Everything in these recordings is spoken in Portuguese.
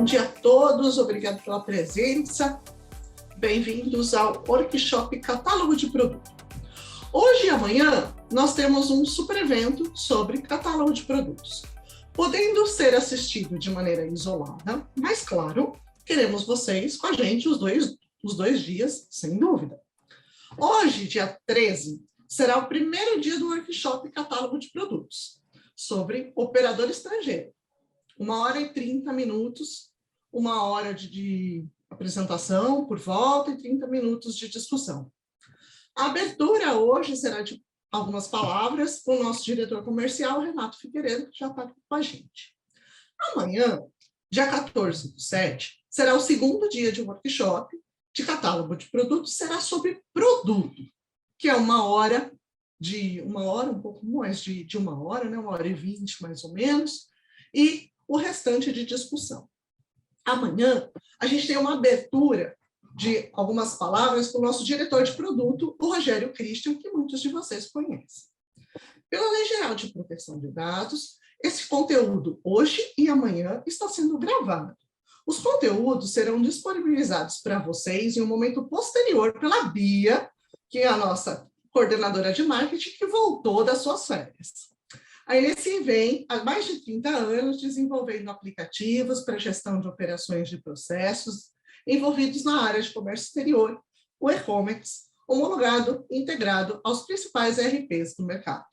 dia a todos, obrigado pela presença. Bem-vindos ao Workshop Catálogo de Produto. Hoje e amanhã nós temos um super evento sobre catálogo de produtos, podendo ser assistido de maneira isolada, mas claro, queremos vocês com a gente os dois dias, sem dúvida. Hoje, dia 13, será o primeiro dia do Workshop Catálogo de Produtos, sobre operador estrangeiro. 1h30, 1 hora de apresentação por volta e 30 minutos de discussão. A abertura hoje será de algumas palavras com o nosso diretor comercial, Renato Figueiredo, que já está com a gente. Amanhã, dia 14/7, será o segundo dia de workshop de catálogo de produtos, será sobre produto, que é 1 hora, um pouco mais de 1 hora, né? 1h20 mais ou menos, e o restante de discussão. Amanhã, a gente tem uma abertura de algumas palavras com o nosso diretor de produto, o Rogério Christian, que muitos de vocês conhecem. Pela Lei Geral de Proteção de Dados, esse conteúdo, hoje e amanhã, está sendo gravado. Os conteúdos serão disponibilizados para vocês em um momento posterior pela Bia, que é a nossa coordenadora de marketing, que voltou das suas férias. A Inesi vem há mais de 30 anos desenvolvendo aplicativos para gestão de operações de processos envolvidos na área de comércio exterior, o e-commerce, homologado e integrado aos principais ERPs do mercado.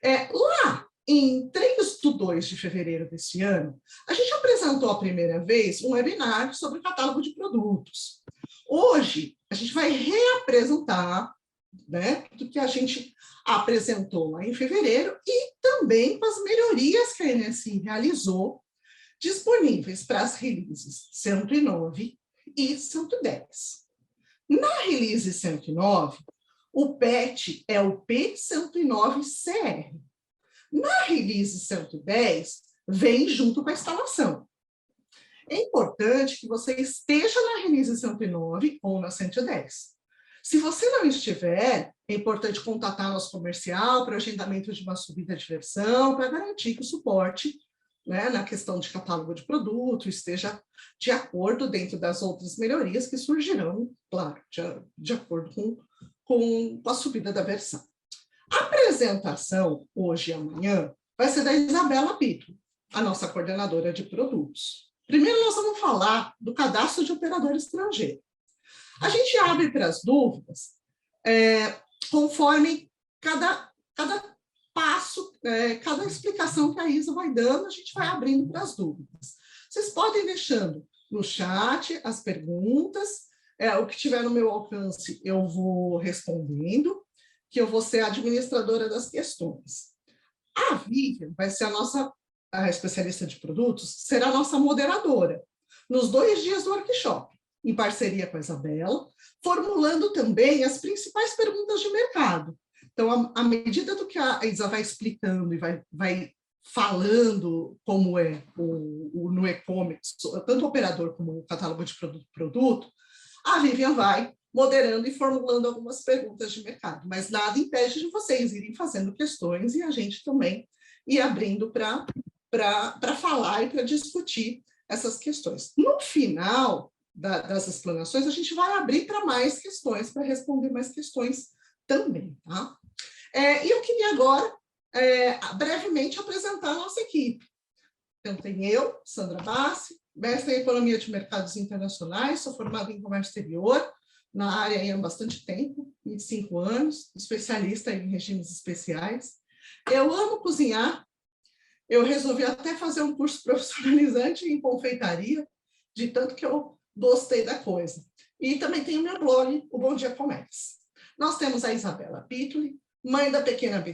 Lá, em 3/2 de fevereiro deste ano, a gente apresentou a primeira vez um webinar sobre catálogo de produtos. Hoje, a gente vai reapresentar, né, do que a gente apresentou lá em fevereiro e também com as melhorias que a Inesi realizou, disponíveis para as releases 109 e 110. Na release 109, o PET é o P109CR. Na release 110, vem junto com a instalação. É importante que você esteja na release 109 ou na 110. Se você não estiver, é importante contatar nosso comercial para agendamento de uma subida de versão, para garantir que o suporte, né, na questão de catálogo de produto esteja de acordo dentro das outras melhorias que surgirão, claro, de acordo com a subida da versão. A apresentação, hoje e amanhã, vai ser da Isabela Pito, a nossa coordenadora de produtos. Primeiro, nós vamos falar do cadastro de operador estrangeiro. A gente abre para as dúvidas conforme cada passo, cada explicação que a Isa vai dando, a gente vai abrindo para as dúvidas. Vocês podem ir deixando no chat as perguntas, o que tiver no meu alcance eu vou respondendo, que eu vou ser a administradora das questões. A Vivian vai ser a especialista de produtos, será a nossa moderadora nos 2 dias do workshop, em parceria com a Isabela, formulando também as principais perguntas de mercado. Então, à medida do que a Isa vai explicando e vai falando como é no e-commerce, tanto o operador como o catálogo de produto, a Vivian vai moderando e formulando algumas perguntas de mercado, mas nada impede de vocês irem fazendo questões e a gente também ir abrindo para falar e para discutir essas questões. No final das explanações, a gente vai abrir para mais questões, para responder mais questões também, tá? E eu queria agora, brevemente, apresentar a nossa equipe. Então, tem eu, Sandra Bassi, mestre em Economia de Mercados Internacionais, sou formada em Comércio Exterior, na área há bastante tempo, 25 anos, especialista em regimes especiais. Eu amo cozinhar, eu resolvi até fazer um curso profissionalizante em confeitaria, de tanto que eu gostei da coisa. E também tem o meu blog, o Bom Dia Comércio. Nós temos a Isabela Pituli, mãe da pequena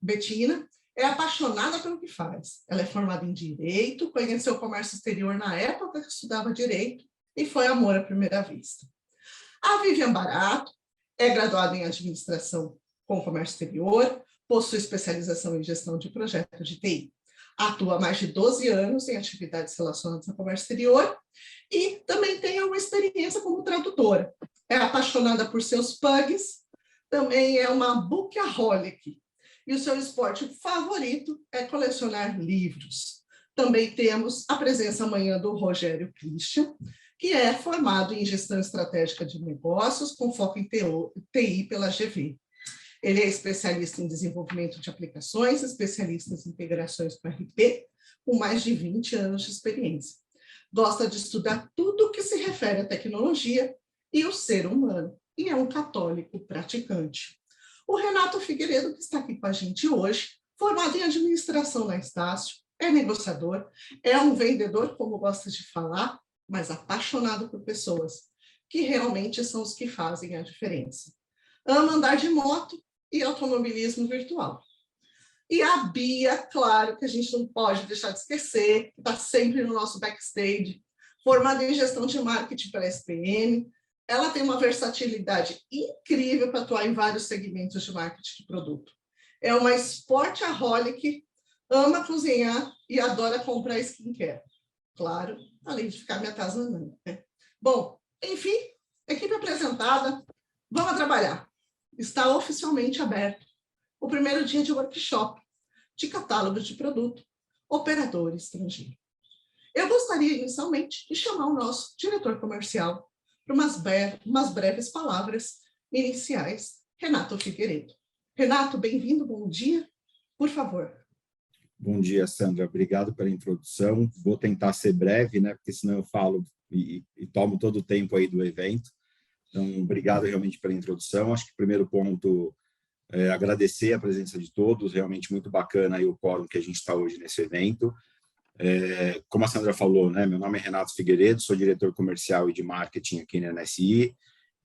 Betina, é apaixonada pelo que faz. Ela é formada em Direito, conheceu o comércio exterior na época que estudava Direito e foi amor à primeira vista. A Vivian Barato é graduada em Administração com Comércio Exterior, possui especialização em Gestão de Projetos de TI. Atua há mais de 12 anos em atividades relacionadas ao comércio exterior e também tem uma experiência como tradutora. É apaixonada por seus pugs, também é uma bookaholic. E o seu esporte favorito é colecionar livros. Também temos a presença amanhã do Rogério Christian, que é formado em Gestão Estratégica de Negócios, com foco em TI pela GV. Ele é especialista em desenvolvimento de aplicações, especialista em integrações com RP, com mais de 20 anos de experiência. Gosta de estudar tudo que se refere à tecnologia e o ser humano, e é um católico praticante. O Renato Figueiredo, que está aqui com a gente hoje, formado em administração na Estácio, é negociador, é um vendedor, como gosta de falar, mas apaixonado por pessoas, que realmente são os que fazem a diferença. Ama andar de moto e automobilismo virtual. E a Bia, claro, que a gente não pode deixar de esquecer, que está sempre no nosso backstage, formada em gestão de marketing pela SPM. Ela tem uma versatilidade incrível para atuar em vários segmentos de marketing de produto. É uma sportaholic, ama cozinhar e adora comprar skincare. Claro, além de ficar me atazanando, né? Bom, enfim, equipe apresentada, vamos trabalhar. Está oficialmente aberto o primeiro dia de workshop de catálogo de produto, operador estrangeiro. Eu gostaria, inicialmente, de chamar o nosso diretor comercial para umas breves palavras iniciais, Renato Figueiredo. Renato, bem-vindo, bom dia, por favor. Bom dia, Sandra. Obrigado pela introdução. Vou tentar ser breve, né? Porque senão eu falo e tomo todo o tempo aí do evento. Então, obrigado realmente pela introdução. Acho que o primeiro ponto é agradecer a presença de todos. Realmente muito bacana aí o quórum que a gente está hoje nesse evento. Como a Sandra falou, né? Meu nome é Renato Figueiredo, sou diretor comercial e de marketing aqui na NSI.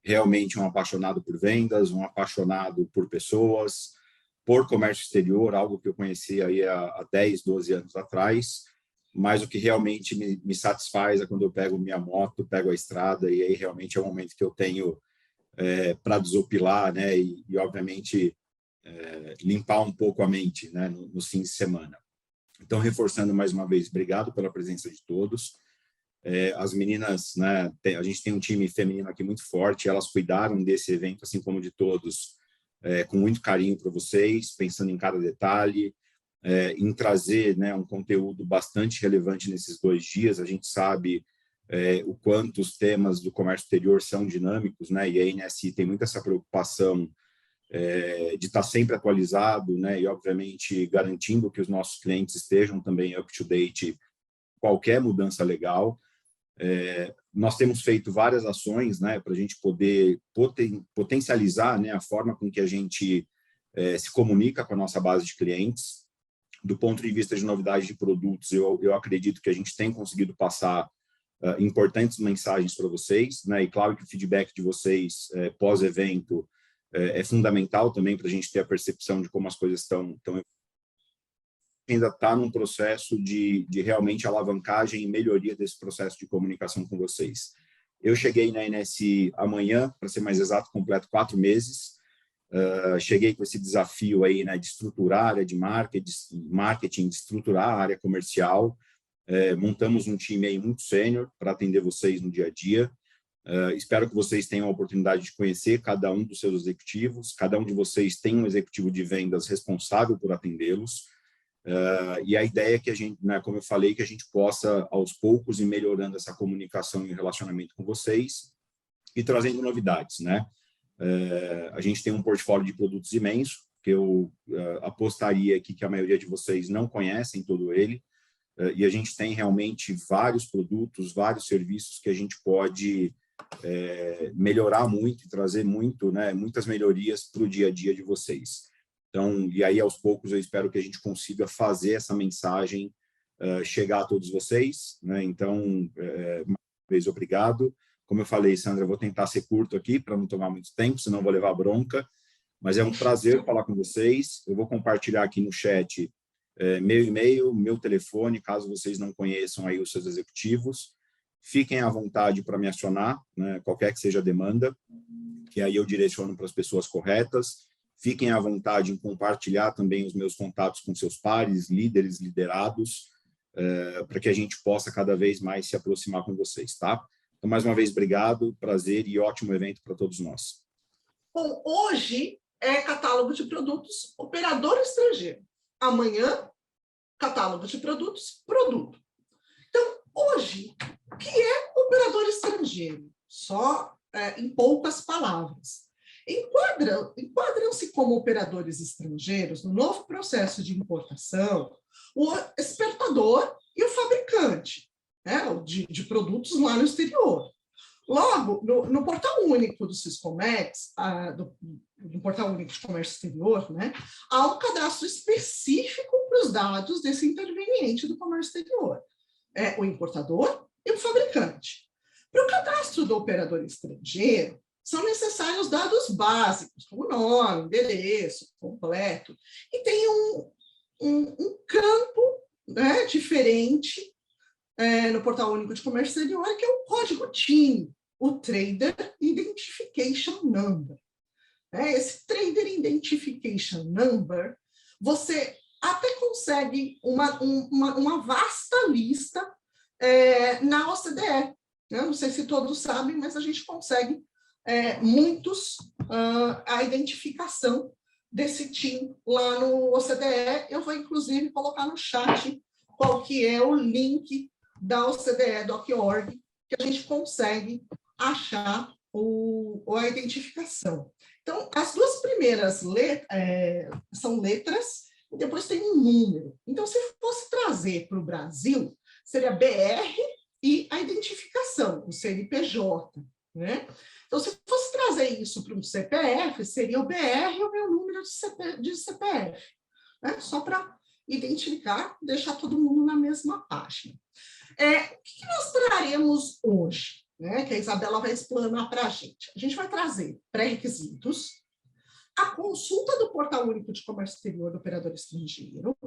Realmente um apaixonado por vendas, um apaixonado por pessoas, por comércio exterior, algo que eu conheci aí há 10, 12 anos atrás, mas o que realmente me satisfaz é quando eu pego minha moto, pego a estrada, e aí realmente é o momento que eu tenho para desopilar, né, e obviamente limpar um pouco a mente, né, nos fins de semana. Então, reforçando mais uma vez, obrigado pela presença de todos. As meninas, né, a gente tem um time feminino aqui muito forte, elas cuidaram desse evento, assim como de todos, com muito carinho para vocês, pensando em cada detalhe, em trazer, né, um conteúdo bastante relevante nesses 2 dias. A gente sabe o quanto os temas do comércio exterior são dinâmicos, né, e a NSI tem muito essa preocupação de estar sempre atualizado, né, e obviamente garantindo que os nossos clientes estejam também up to date qualquer mudança legal. Nós temos feito várias ações, né, para a gente poder potencializar, né, a forma com que a gente se comunica com a nossa base de clientes. Do ponto de vista de novidade de produtos, eu acredito que a gente tem conseguido passar importantes mensagens para vocês, né, e claro que o feedback de vocês pós-evento é fundamental também para a gente ter a percepção de como as coisas estão ainda está num processo de realmente alavancagem e melhoria desse processo de comunicação com vocês. Eu cheguei na NSI amanhã, para ser mais exato, completo 4 meses. Cheguei com esse desafio aí, né, de estruturar a área de marketing, de estruturar a área comercial. Montamos um time aí muito sênior para atender vocês no dia a dia. Espero que vocês tenham a oportunidade de conhecer cada um dos seus executivos. Cada um de vocês tem um executivo de vendas responsável por atendê-los. E a ideia é que a gente, né, como eu falei, que a gente possa, aos poucos, ir melhorando essa comunicação e relacionamento com vocês e trazendo novidades, né? A gente tem um portfólio de produtos imenso, que eu apostaria aqui que a maioria de vocês não conhecem todo ele, e a gente tem realmente vários produtos, vários serviços que a gente pode melhorar muito e trazer muito, né, muitas melhorias para o dia a dia de vocês. Então, e aí, aos poucos, eu espero que a gente consiga fazer essa mensagem chegar a todos vocês, né? Então, mais uma vez, obrigado. Como eu falei, Sandra, eu vou tentar ser curto aqui para não tomar muito tempo, senão vou levar bronca, mas é um prazer falar com vocês. Eu vou compartilhar aqui no chat meu e-mail, meu telefone, caso vocês não conheçam aí os seus executivos. Fiquem à vontade para me acionar, né, qualquer que seja a demanda, que aí eu direciono para as pessoas corretas. Fiquem à vontade em compartilhar também os meus contatos com seus pares, líderes, liderados, para que a gente possa cada vez mais se aproximar com vocês, tá? Então, mais uma vez, obrigado, prazer e ótimo evento para todos nós. Bom, hoje é catálogo de produtos operador estrangeiro. Amanhã catálogo de produtos, produto. Então, hoje, o que é operador estrangeiro? Só em poucas palavras. Enquadram-se como operadores estrangeiros no novo processo de importação o exportador e o fabricante, né, de produtos lá no exterior. Logo, no portal único do Siscomex, do portal único de comércio exterior, né, há um cadastro específico para os dados desse interveniente do comércio exterior, o importador e o fabricante. Para o cadastro do operador estrangeiro, são necessários dados básicos, como nome, endereço, completo, e tem um campo, né, diferente no Portal Único de Comércio Exterior, que é o código TIN, o Trader Identification Number. Esse Trader Identification Number, você até consegue uma vasta lista na OCDE. Não sei se todos sabem, mas a gente consegue a identificação desse TIN lá no OCDE. Eu vou, inclusive, colocar no chat qual que é o link da OCDE.org, que a gente consegue achar a identificação. Então, as duas primeiras são letras, e depois tem um número. Então, se fosse trazer para o Brasil, seria BR e a identificação, o CNPJ, né? Então, se fosse trazer isso para um CPF, seria o BR e o meu número de CPF, né? Só para identificar, deixar todo mundo na mesma página. O que nós traremos hoje, né? Que a Isabela vai explanar para a gente. A gente vai trazer pré-requisitos, a consulta do Portal Único de Comércio Exterior do operador estrangeiro,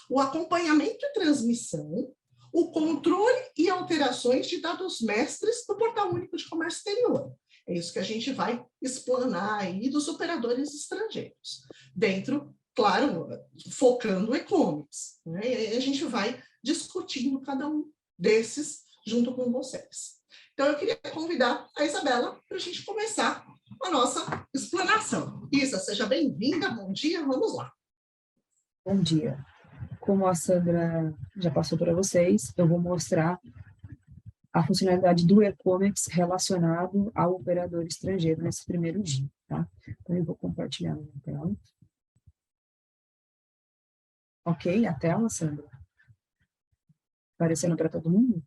o acompanhamento e transmissão, o controle e alterações de dados mestres do Portal Único de Comércio Exterior. É isso que a gente vai explanar aí dos operadores estrangeiros. Dentro, claro, focando o e-commerce, né? E a gente vai discutindo cada um desses junto com vocês. Então, eu queria convidar a Isabela para a gente começar a nossa explanação. Isa, seja bem-vinda, bom dia, vamos lá. Bom dia. Como a Sandra já passou para vocês, eu vou mostrar a funcionalidade do e-commerce relacionado ao operador estrangeiro nesse primeiro dia, tá? Então, eu vou compartilhar a minha tela. Ok, a tela, Sandra? Aparecendo para todo mundo?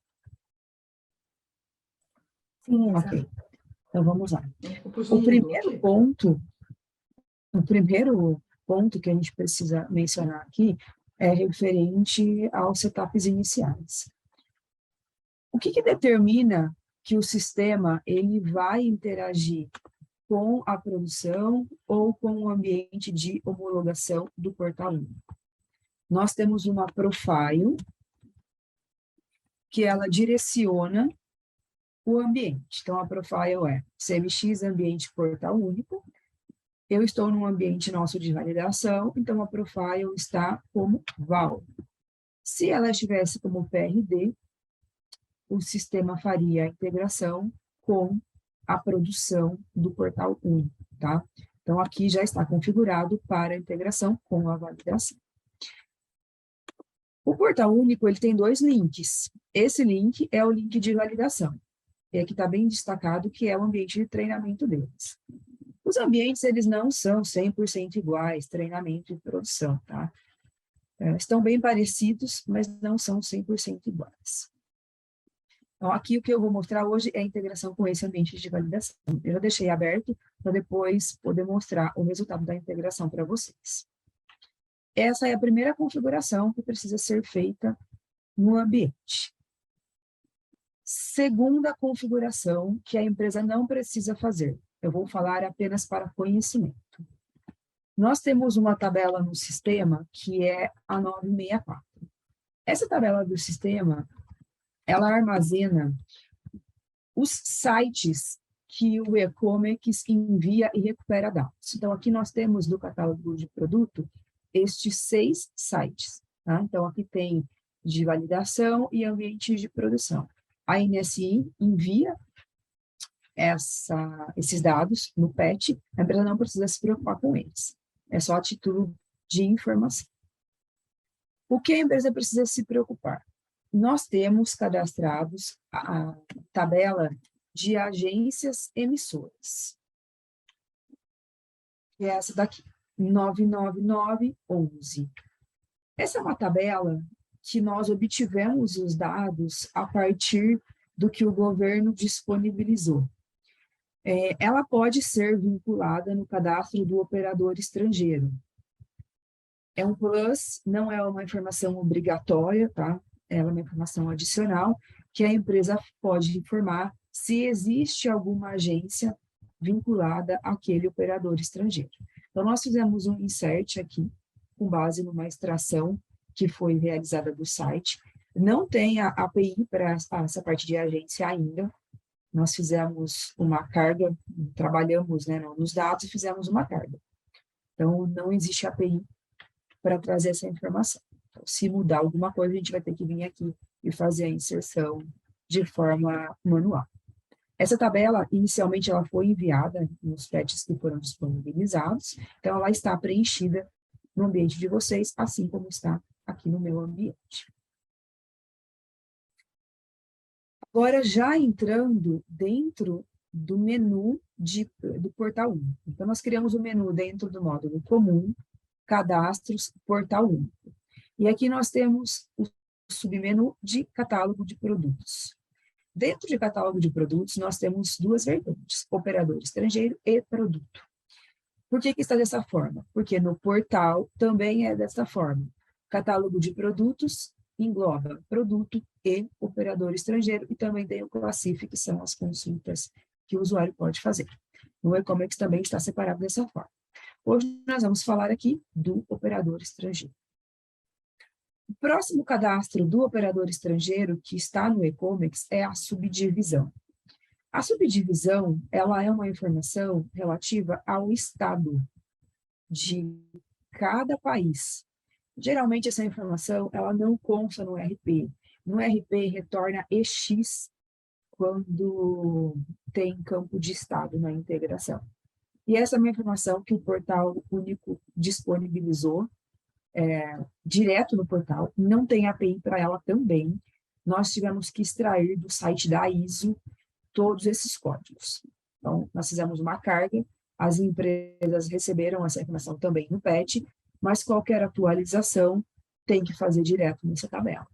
Sim, ok. Então, vamos lá. O primeiro ponto que a gente precisa mencionar aqui é referente aos setups iniciais. O que determina que o sistema ele vai interagir com a produção ou com o ambiente de homologação do Portal Único? Nós temos uma profile que ela direciona o ambiente. Então, a profile é CMX Ambiente Portal Único. Eu estou num ambiente nosso de validação, então a profile está como val. Se ela estivesse como PRD, o sistema faria a integração com a produção do Portal Único, tá? Então, aqui já está configurado para a integração com a validação. O Portal Único, ele tem dois links. Esse link é o link de validação. E aqui está bem destacado que é o ambiente de treinamento deles. Os ambientes, eles não são 100% iguais, treinamento e produção, tá? Estão bem parecidos, mas não são 100% iguais. Então, aqui o que eu vou mostrar hoje é a integração com esse ambiente de validação. Eu já deixei aberto para depois poder mostrar o resultado da integração para vocês. Essa é a primeira configuração que precisa ser feita no ambiente. Segunda configuração que a empresa não precisa fazer. Eu vou falar apenas para conhecimento. Nós temos uma tabela no sistema que é a 964. Essa tabela do sistema, ela armazena os sites que o e-commerce envia e recupera dados. Então, aqui nós temos do catálogo de produto estes 6 sites. Tá? Então, aqui tem de validação e ambiente de produção. A NSI envia esses dados no PET, a empresa não precisa se preocupar com eles. É só a título de informação. O que a empresa precisa se preocupar? Nós temos cadastrados a tabela de agências emissoras, que é essa daqui, 99911. Essa é uma tabela que nós obtivemos os dados a partir do que o governo disponibilizou. Ela pode ser vinculada no cadastro do operador estrangeiro. É um plus, não é uma informação obrigatória, tá? Ela é uma informação adicional que a empresa pode informar se existe alguma agência vinculada àquele operador estrangeiro. Então, nós fizemos um insert aqui, com base numa extração que foi realizada do site. Não tem a API para essa parte de agência ainda. Nós fizemos uma carga, trabalhamos, né, nos dados e fizemos uma carga. Então, não existe API para trazer essa informação. Então, se mudar alguma coisa, a gente vai ter que vir aqui e fazer a inserção de forma manual. Essa tabela, inicialmente, ela foi enviada nos patches que foram disponibilizados, então ela está preenchida no ambiente de vocês, assim como está aqui no meu ambiente. Agora, já entrando dentro do menu do portal 1. Então, nós criamos o menu dentro do módulo comum, cadastros, portal único. E aqui nós temos o submenu de catálogo de produtos. Dentro de catálogo de produtos, nós temos duas vertentes, operador estrangeiro e produto. Por que está dessa forma? Porque no portal também é dessa forma. Catálogo de produtos engloba produto e operador estrangeiro, e também tem o Classif, que são as consultas que o usuário pode fazer. No e-commerce também está separado dessa forma. Hoje nós vamos falar aqui do operador estrangeiro. O próximo cadastro do operador estrangeiro que está no e-commerce é a subdivisão. A subdivisão, ela é uma informação relativa ao estado de cada país. Geralmente essa informação, ela não consta no RP. No RP retorna EX quando tem campo de estado na integração. E essa é uma informação que o Portal Único disponibilizou direto no portal, não tem API para ela também. Nós tivemos que extrair do site da ISO todos esses códigos. Então, nós fizemos uma carga, as empresas receberam essa informação também no PET, mas qualquer atualização tem que fazer direto nessa tabela.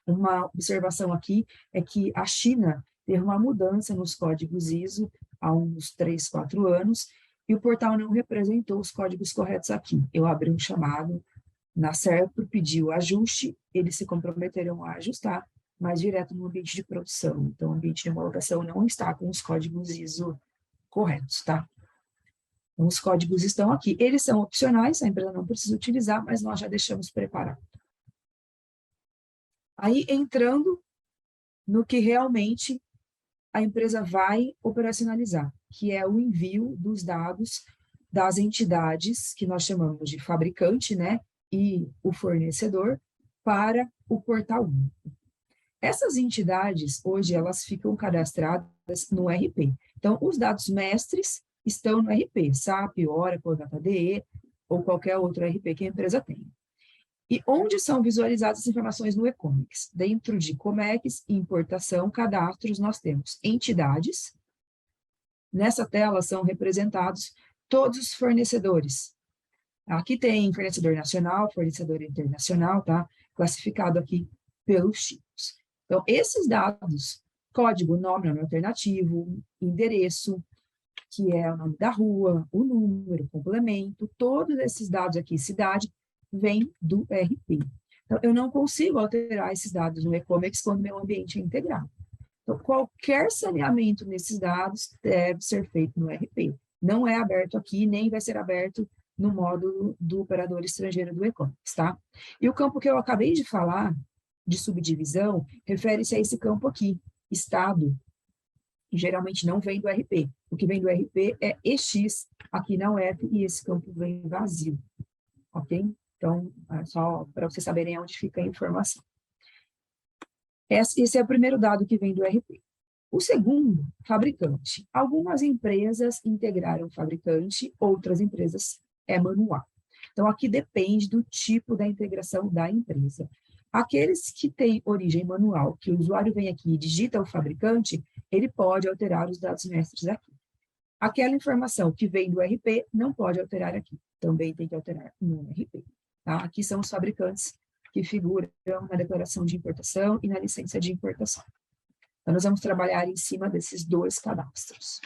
Uma observação aqui é que a China teve uma mudança nos códigos ISO há uns 3, 4 anos, e o portal não representou os códigos corretos aqui. Eu abri um chamado na SERPRO, pedi o ajuste, eles se comprometeram a ajustar, mas direto no ambiente de produção. Então, o ambiente de homologação não está com os códigos ISO corretos, tá? Então, os códigos estão aqui. Eles são opcionais, a empresa não precisa utilizar, mas nós já deixamos preparado. Aí, entrando no que realmente a empresa vai operacionalizar, que é o envio dos dados das entidades, que nós chamamos de fabricante, né, e o fornecedor, para o portal único. Essas entidades, hoje, elas ficam cadastradas no RP. Então, os dados mestres estão no RP, SAP, Oracle, DataDE, ou qualquer outro RP que a empresa tenha. E onde são visualizadas as informações no e-commerce? Dentro de Comex, importação, cadastros, nós temos entidades. Nessa tela são representados todos os fornecedores. Aqui tem fornecedor nacional, fornecedor internacional, tá? Classificado aqui pelos tipos. Então, esses dados, código, nome alternativo, endereço, que é o nome da rua, o número, complemento, todos esses dados aqui, cidade, vem do RP. Então, eu não consigo alterar esses dados no e-commerce quando meu ambiente é integrado. Então, qualquer saneamento nesses dados deve ser feito no RP. Não é aberto aqui, nem vai ser aberto no módulo do operador estrangeiro do e-commerce, tá? E o campo que eu acabei de falar, de subdivisão, refere-se a esse campo aqui, estado, que geralmente não vem do RP. O que vem do RP é EX, aqui na UF, e esse campo vem vazio, ok? Então, é só para vocês saberem onde fica a informação. Esse é o primeiro dado que vem do RP. O segundo, fabricante. Algumas empresas integraram fabricante, outras empresas é manual. Então, aqui depende do tipo da integração da empresa. Aqueles que têm origem manual, que o usuário vem aqui e digita o fabricante, ele pode alterar os dados mestres aqui. Aquela informação que vem do RP não pode alterar aqui, também tem que alterar no RP. Tá? Aqui são os fabricantes que figuram na declaração de importação e na licença de importação. Então, nós vamos trabalhar em cima desses dois cadastros.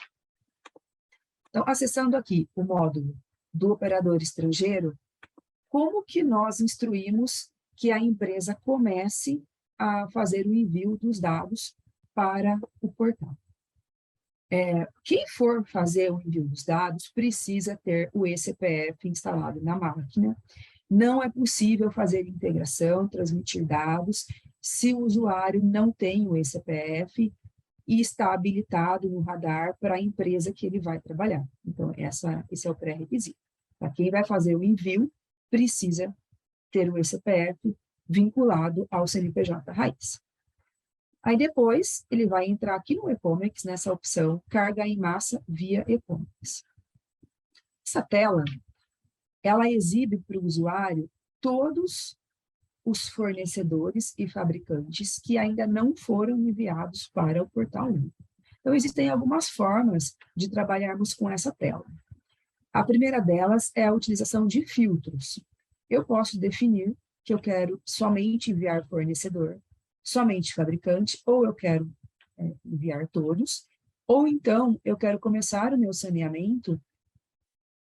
Então, acessando aqui o módulo do operador estrangeiro, como que nós instruímos que a empresa comece a fazer o envio dos dados para o portal? Quem for fazer o envio dos dados precisa ter o eCPF instalado na máquina. Não é possível fazer integração, transmitir dados, se o usuário não tem o eCPF e está habilitado no radar para a empresa que ele vai trabalhar. Então, esse é o pré-requisito. Para quem vai fazer o envio, precisa ter o eCPF vinculado ao CNPJ raiz. Aí depois, ele vai entrar aqui no e-commerce, nessa opção, carga em massa via e-commerce. Essa tela, ela exibe para o usuário todos os fornecedores e fabricantes que ainda não foram enviados para o portal único. Então, existem algumas formas de trabalharmos com essa tela. A primeira delas é a utilização de filtros. Eu posso definir que eu quero somente enviar fornecedor, somente fabricante, ou eu quero enviar todos, ou então eu quero começar o meu saneamento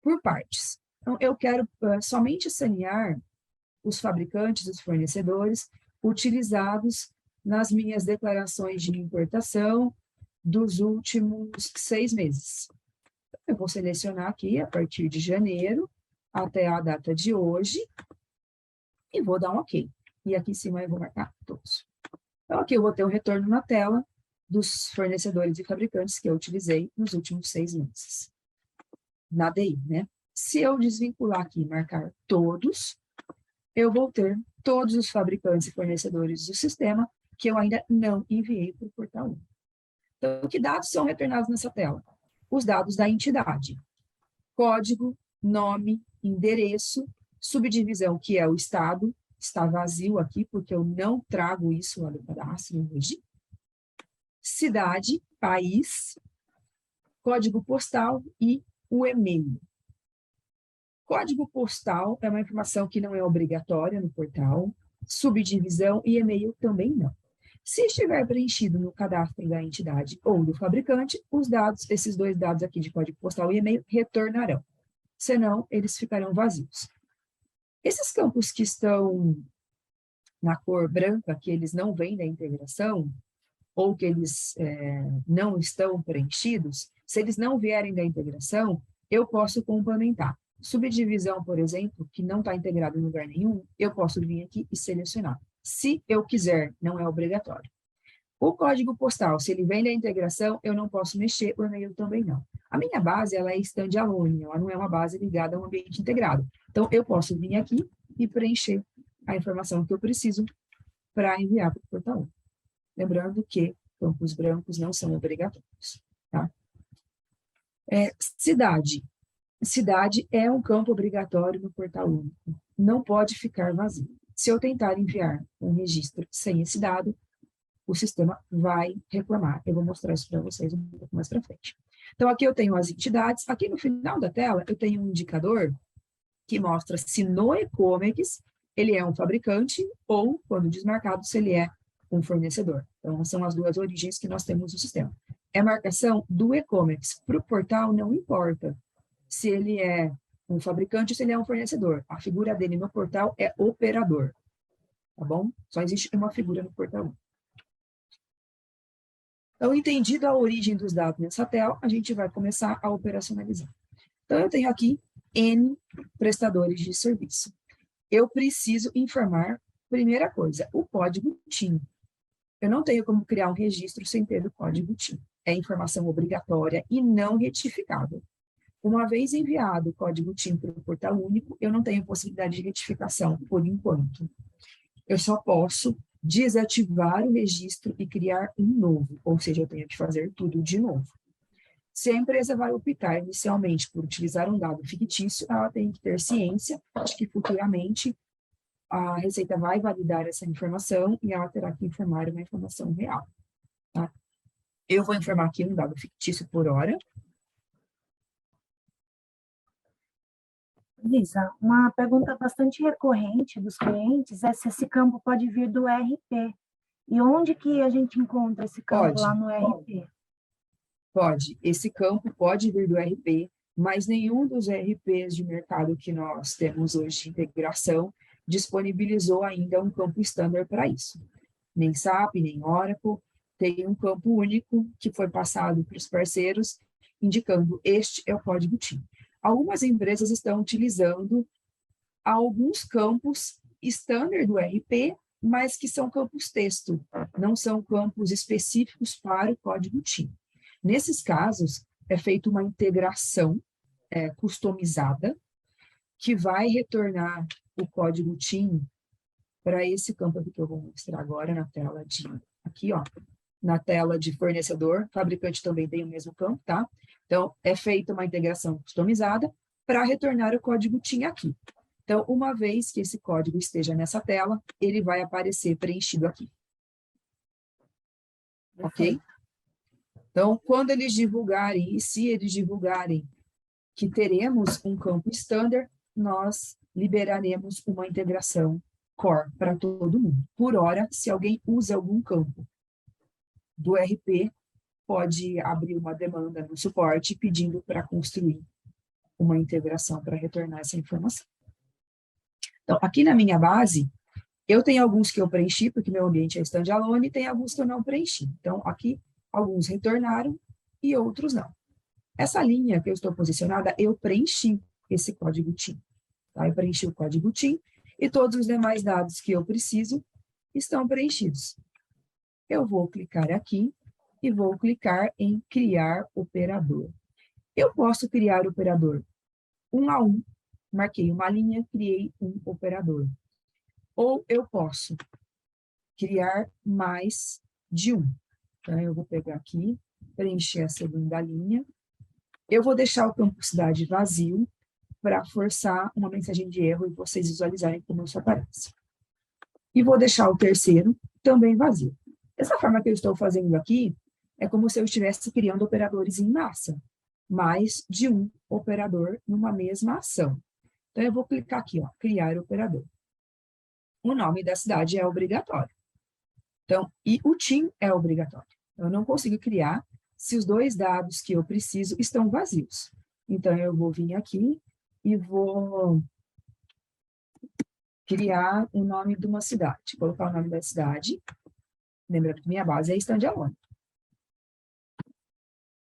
por partes. Então, eu quero somente sanear os fabricantes, os fornecedores, utilizados nas minhas declarações de importação dos últimos 6 meses. Eu vou selecionar aqui a partir de janeiro até a data de hoje e vou dar um OK. E aqui em cima eu vou marcar todos. Então, aqui eu vou ter um retorno na tela dos fornecedores e fabricantes que eu utilizei nos últimos 6 meses. Na DI, né? Se eu desvincular aqui e marcar todos, eu vou ter todos os fabricantes e fornecedores do sistema que eu ainda não enviei para o portal 1. Então, que dados são retornados nessa tela? Os dados da entidade. Código, nome, endereço, subdivisão, que é o estado, está vazio aqui, porque eu não trago isso lá do cadastro hoje. Cidade, país, código postal e o e-mail. Código postal é uma informação que não é obrigatória no portal, subdivisão e e-mail também não. Se estiver preenchido no cadastro da entidade ou do fabricante, os dados, esses 2 dados aqui de código postal e e-mail, retornarão. Senão, eles ficarão vazios. Esses campos que estão na cor branca, que eles não vêm da integração, ou que eles não estão preenchidos, se eles não vierem da integração, eu posso complementar. Subdivisão, por exemplo, que não está integrado em lugar nenhum, eu posso vir aqui e selecionar. Se eu quiser, não é obrigatório. O código postal, se ele vem da integração, eu não posso mexer, o e-mail também não. A minha base, ela é standalone, ela não é uma base ligada a um ambiente integrado. Então, eu posso vir aqui e preencher a informação que eu preciso para enviar para o portal 1. Lembrando que campos brancos não são obrigatórios. Tá? Cidade. Cidade é um campo obrigatório no portal único. Não pode ficar vazio. Se eu tentar enviar um registro sem esse dado, o sistema vai reclamar. Eu vou mostrar isso para vocês um pouco mais para frente. Então, aqui eu tenho as entidades. Aqui no final da tela, eu tenho um indicador que mostra se no e-commerce ele é um fabricante ou, quando desmarcado, se ele é um fornecedor. Então, são as 2 origens que nós temos no sistema. É marcação do e-commerce. Para o portal, não importa se ele é um fabricante ou se ele é um fornecedor. A figura dele no portal é operador. Tá bom? Só existe uma figura no portal. Então, entendido a origem dos dados nessa tela, a gente vai começar a operacionalizar. Então, eu tenho aqui N prestadores de serviço. Eu preciso informar, primeira coisa, o código TIM. Eu não tenho como criar um registro sem ter o código TIM. É informação obrigatória e não retificável. Uma vez enviado o código TIM para o portal único, eu não tenho possibilidade de retificação, por enquanto. Eu só posso desativar o registro e criar um novo, ou seja, eu tenho que fazer tudo de novo. Se a empresa vai optar inicialmente por utilizar um dado fictício, ela tem que ter ciência de que futuramente a Receita vai validar essa informação e ela terá que informar uma informação real. Tá? Eu vou informar aqui um dado fictício por hora. Lisa, uma pergunta bastante recorrente dos clientes é se esse campo pode vir do RP. E onde que a gente encontra esse campo lá no RP? Pode. Esse campo pode vir do RP, mas nenhum dos RPs de mercado que nós temos hoje de integração disponibilizou ainda um campo standard para isso. Nem SAP, nem Oracle, tem um campo único que foi passado para os parceiros, indicando este é o código TIM. Algumas empresas estão utilizando alguns campos standard do RP, mas que são campos texto, não são campos específicos para o código TIM. Nesses casos, é feita uma integração customizada, que vai retornar o código TIM para esse campo aqui que eu vou mostrar agora na tela de... Aqui, ó, na tela de fornecedor, fabricante também tem o mesmo campo, tá? Então, é feita uma integração customizada para retornar o código TIM aqui. Então, uma vez que esse código esteja nessa tela, ele vai aparecer preenchido aqui. Ok? Então, quando eles divulgarem, e se eles divulgarem que teremos um campo standard, nós liberaremos uma integração core para todo mundo. Por hora, se alguém usa algum campo do RP, pode abrir uma demanda no suporte pedindo para construir uma integração para retornar essa informação. Então, aqui na minha base, eu tenho alguns que eu preenchi, porque meu ambiente é standalone, e tem alguns que eu não preenchi. Então, aqui, alguns retornaram e outros não. Essa linha que eu estou posicionada, eu preenchi esse código TIM. Tá? Eu preenchi o código TIM e todos os demais dados que eu preciso estão preenchidos. Eu vou clicar aqui e vou clicar em criar operador. Eu posso criar operador 1 a 1, marquei uma linha, criei um operador. Ou eu posso criar mais de um. Então, eu vou pegar aqui, preencher a segunda linha. Eu vou deixar o campo cidade vazio para forçar uma mensagem de erro e vocês visualizarem como isso aparece. E vou deixar o terceiro também vazio. Essa forma que eu estou fazendo aqui é como se eu estivesse criando operadores em massa, mais de um operador numa mesma ação. Então, eu vou clicar aqui, ó, criar operador. O nome da cidade é obrigatório. Então, e o TIM é obrigatório. Eu não consigo criar se os dois dados que eu preciso estão vazios. Então, eu vou vir aqui e vou criar o nome de uma cidade. Colocar o nome da cidade. Lembrando que minha base é standalone.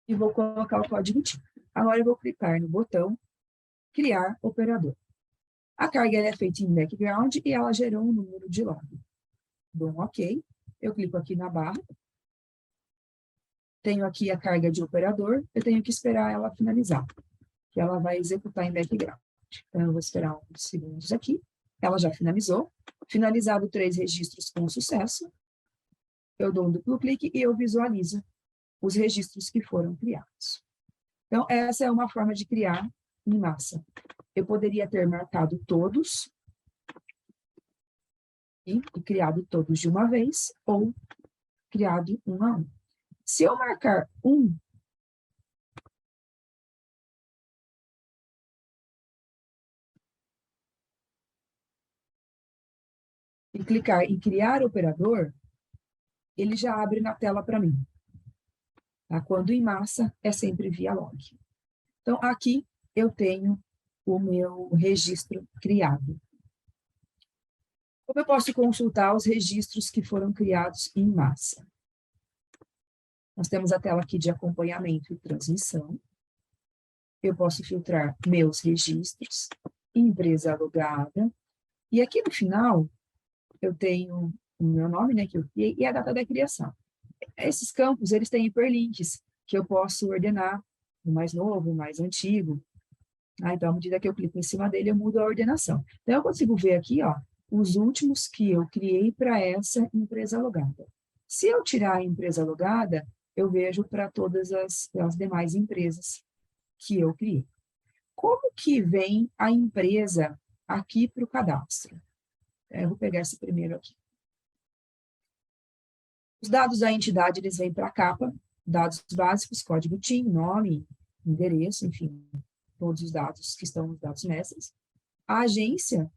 E vou colocar o código TIM. Agora, eu vou clicar no botão criar operador. A carga é feita em background e ela gerou um número de log. Bom, ok. Eu clico aqui na barra. Tenho aqui a carga de operador. Eu tenho que esperar ela finalizar, que ela vai executar em background. Então, eu vou esperar uns segundos aqui. Ela já finalizou. Finalizado 3 registros com sucesso. Eu dou um duplo clique e eu visualizo os registros que foram criados. Então, essa é uma forma de criar em massa. Eu poderia ter marcado todos e criado todos de uma vez, ou criado um a um. Se eu marcar um, e clicar em criar operador, ele já abre na tela para mim. Tá? Quando em massa, é sempre via log. Então, aqui eu tenho o meu registro criado. Como eu posso consultar os registros que foram criados em massa? Nós temos a tela aqui de acompanhamento e transmissão. Eu posso filtrar meus registros, empresa logada. E aqui no final, eu tenho o meu nome, né, que eu criei, e a data da criação. Esses campos, eles têm hiperlinks, que eu posso ordenar o mais novo, o mais antigo. Então, à medida que eu clico em cima dele, eu mudo a ordenação. Então, eu consigo ver aqui, ó, os últimos que eu criei para essa empresa logada. Se eu tirar a empresa logada, eu vejo para todas as demais empresas que eu criei. Como que vem a empresa aqui para o cadastro? Eu vou pegar esse primeiro aqui. Os dados da entidade, eles vêm para a capa, dados básicos, código TIM, nome, endereço, enfim, todos os dados que estão nos dados mestres. A agência,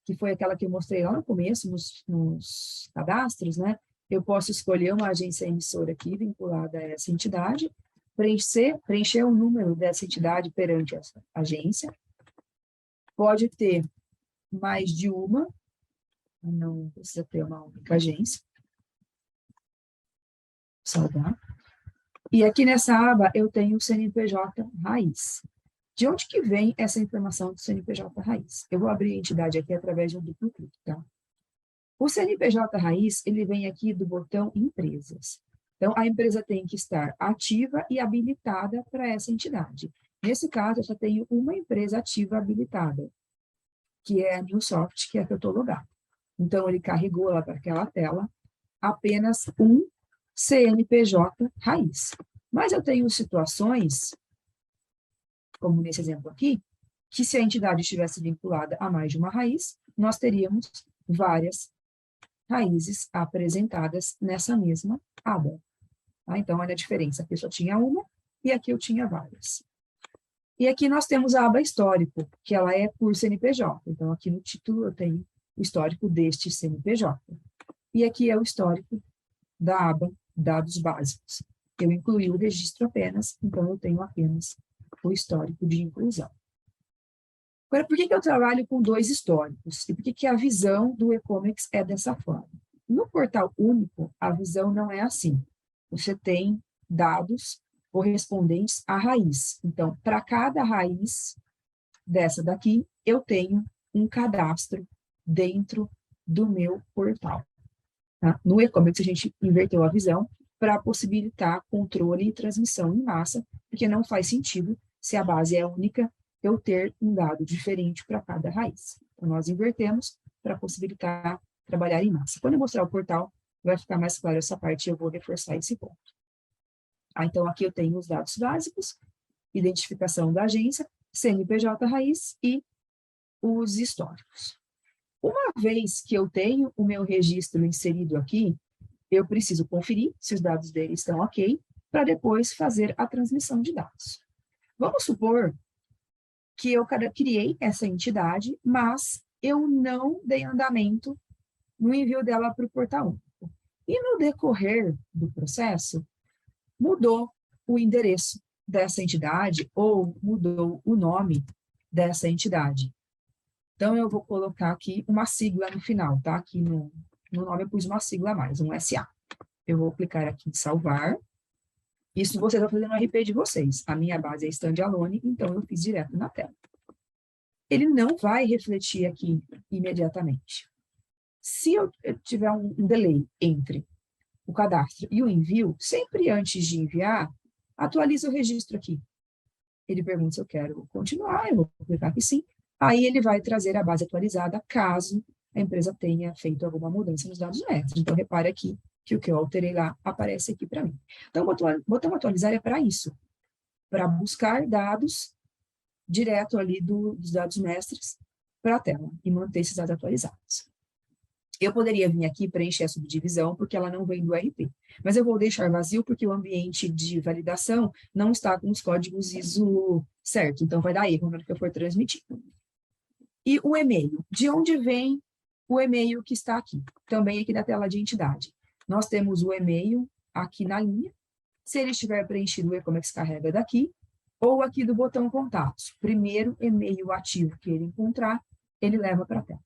que foi aquela que eu mostrei lá no começo, nos cadastros, né? Eu posso escolher uma agência emissora aqui, vinculada a essa entidade, preencher o número dessa entidade perante essa agência. Pode ter mais de uma, não precisa ter uma única agência. Salvar. E aqui nessa aba eu tenho o CNPJ raiz. De onde que vem essa informação do CNPJ raiz? Eu vou abrir a entidade aqui através de um duplo clique, tá? O CNPJ raiz, ele vem aqui do botão empresas. Então, a empresa tem que estar ativa e habilitada para essa entidade. Nesse caso, eu só tenho uma empresa ativa habilitada, que é a Newsoft, que é a que eu estou logado. Então, ele carregou lá para aquela tela apenas um CNPJ raiz. Mas eu tenho situações, como nesse exemplo aqui, que se a entidade estivesse vinculada a mais de uma raiz, nós teríamos várias raízes apresentadas nessa mesma aba. Tá? Então, olha a diferença. Aqui eu só tinha uma e aqui eu tinha várias. E aqui nós temos a aba histórico, que ela é por CNPJ. Então, aqui no título eu tenho o histórico deste CNPJ. E aqui é o histórico da aba dados básicos. Eu incluí o registro apenas, então eu tenho apenas o histórico de inclusão. Agora, por que eu trabalho com dois históricos? E por que a visão do e-comics é dessa forma? No portal único, a visão não é assim. Você tem dados correspondentes à raiz. Então, para cada raiz dessa daqui, eu tenho um cadastro dentro do meu portal. Tá? No e-comics, a gente inverteu a visão para possibilitar controle e transmissão em massa, porque não faz sentido, se a base é única, eu ter um dado diferente para cada raiz. Então, nós invertemos para possibilitar trabalhar em massa. Quando eu mostrar o portal, vai ficar mais claro essa parte e eu vou reforçar esse ponto. Então, aqui eu tenho os dados básicos, identificação da agência, CNPJ raiz e os históricos. Uma vez que eu tenho o meu registro inserido aqui, eu preciso conferir se os dados dele estão ok, para depois fazer a transmissão de dados. Vamos supor que eu criei essa entidade, mas eu não dei andamento no envio dela para o portal único. E no decorrer do processo, mudou o endereço dessa entidade ou mudou o nome dessa entidade. Então, eu vou colocar aqui uma sigla no final, tá? Aqui no nome eu pus uma sigla a mais, um SA. Eu vou clicar aqui em salvar. Isso vocês vão fazer no RP de vocês. A minha base é standalone, então eu fiz direto na tela. Ele não vai refletir aqui imediatamente. Se eu tiver um delay entre o cadastro e o envio, sempre antes de enviar, atualiza o registro aqui. Ele pergunta se eu quero continuar, eu vou clicar que sim. Aí ele vai trazer a base atualizada, caso a empresa tenha feito alguma mudança nos dados mestres. Então, repare aqui que o que eu alterei lá aparece aqui para mim. Então, o botão atualizar é para isso, para buscar dados direto ali dos dados mestres para a tela e manter esses dados atualizados. Eu poderia vir aqui preencher a subdivisão, porque ela não vem do RP. Mas eu vou deixar vazio, porque o ambiente de validação não está com os códigos ISO certo. Então, vai dar erro na hora que eu for transmitir. E o e-mail. De onde vem o e-mail que está aqui? Também aqui da tela de entidade. Nós temos o e-mail aqui na linha. Se ele estiver preenchido, o e-comics carrega daqui. Ou aqui do botão contatos. Primeiro e-mail ativo que ele encontrar, ele leva para a tela.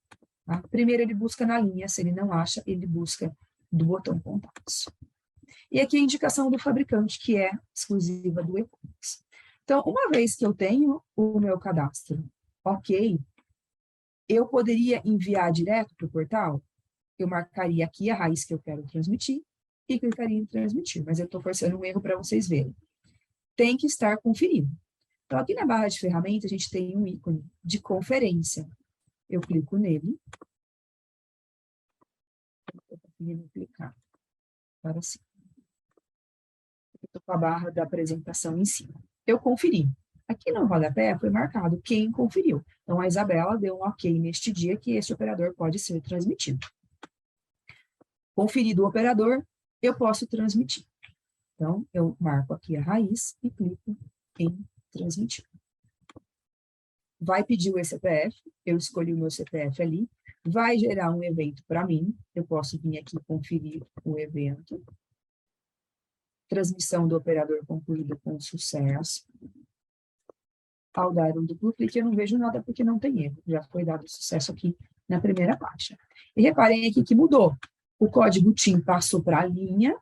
Tá? Primeiro ele busca na linha, se ele não acha, ele busca do botão contatos. E aqui a indicação do fabricante, que é exclusiva do e-comics. Então, uma vez que eu tenho o meu cadastro ok, eu poderia enviar direto para o portal? Eu marcaria aqui a raiz que eu quero transmitir e clicaria em transmitir, mas eu estou forçando um erro para vocês verem. Tem que estar conferido. Então, aqui na barra de ferramentas, a gente tem um ícone de conferência. Eu clico nele. Estou conseguindo clicar. Agora sim. estou com a barra da apresentação em cima. Eu conferi. Aqui no rodapé foi marcado quem conferiu. Então, a Isabela deu um ok neste dia que esse operador pode ser transmitido. Conferido o operador, eu posso transmitir. Então, eu marco aqui a raiz e clico em transmitir. Vai pedir o CPF, eu escolhi o meu CPF ali, vai gerar um evento para mim, eu posso vir aqui conferir o evento. Transmissão do operador concluída com sucesso. Ao dar um duplo clique, eu não vejo nada porque não tem erro. Já foi dado sucesso aqui na primeira página. E reparem aqui que mudou. O código TIM passou para a linha,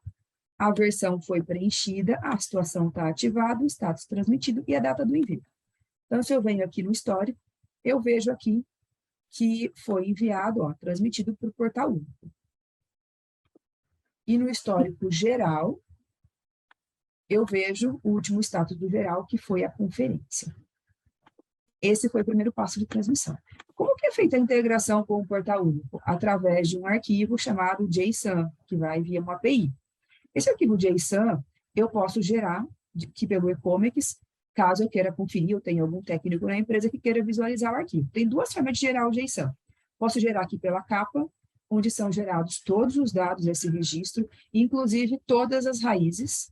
a versão foi preenchida, a situação está ativada, o status transmitido e a data do envio. Então, se eu venho aqui no histórico, eu vejo aqui que foi enviado, ó, transmitido para o portal único. E no histórico geral, eu vejo o último status do geral, que foi a conferência. Esse foi o primeiro passo de transmissão. Como que é feita a integração com o portal único? Através de um arquivo chamado JSON, que vai via uma API. Esse arquivo JSON, eu posso gerar aqui pelo eComics, caso eu queira conferir, eu tenho algum técnico na empresa que queira visualizar o arquivo. Tem duas formas de gerar o JSON. Posso gerar aqui pela capa, onde são gerados todos os dados desse registro, inclusive todas as raízes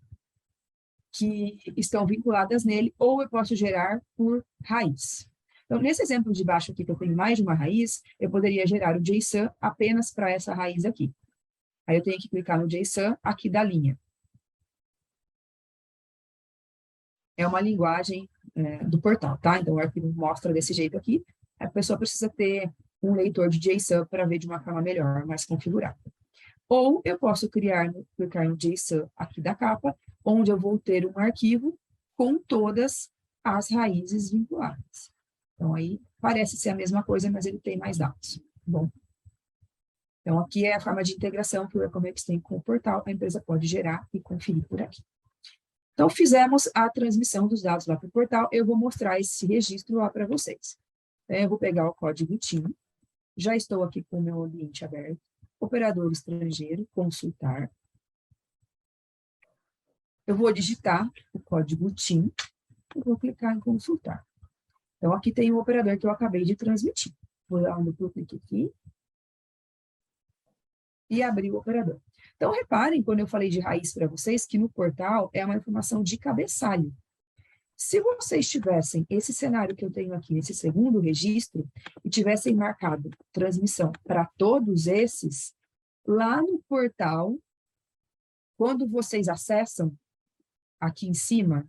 que estão vinculadas nele, ou eu posso gerar por raiz. Então, nesse exemplo de baixo aqui, que eu tenho mais de uma raiz, eu poderia gerar o JSON apenas para essa raiz aqui. Aí eu tenho que clicar no JSON aqui da linha. É uma linguagem do portal, tá? Então, o arquivo mostra desse jeito aqui. A pessoa precisa ter um leitor de JSON para ver de uma forma melhor, mais configurada. Ou eu posso clicar no JSON aqui da capa, onde eu vou ter um arquivo com todas as raízes vinculadas. Então, aí parece ser a mesma coisa, mas ele tem mais dados. Bom, então aqui é a forma de integração que o eComics tem com o portal, a empresa pode gerar e conferir por aqui. Então, fizemos a transmissão dos dados lá para o portal, eu vou mostrar esse registro lá para vocês. Eu vou pegar o código TIM, já estou aqui com o meu ambiente aberto, operador estrangeiro, consultar. Eu vou digitar o código TIM e vou clicar em consultar. Então, aqui tem o operador que eu acabei de transmitir. Vou dar um duplo clique aqui e abrir o operador. Então, reparem, quando eu falei de raiz para vocês, que no portal é uma informação de cabeçalho. Se vocês tivessem esse cenário que eu tenho aqui, nesse segundo registro, e tivessem marcado transmissão para todos esses, lá no portal, quando vocês acessam, aqui em cima,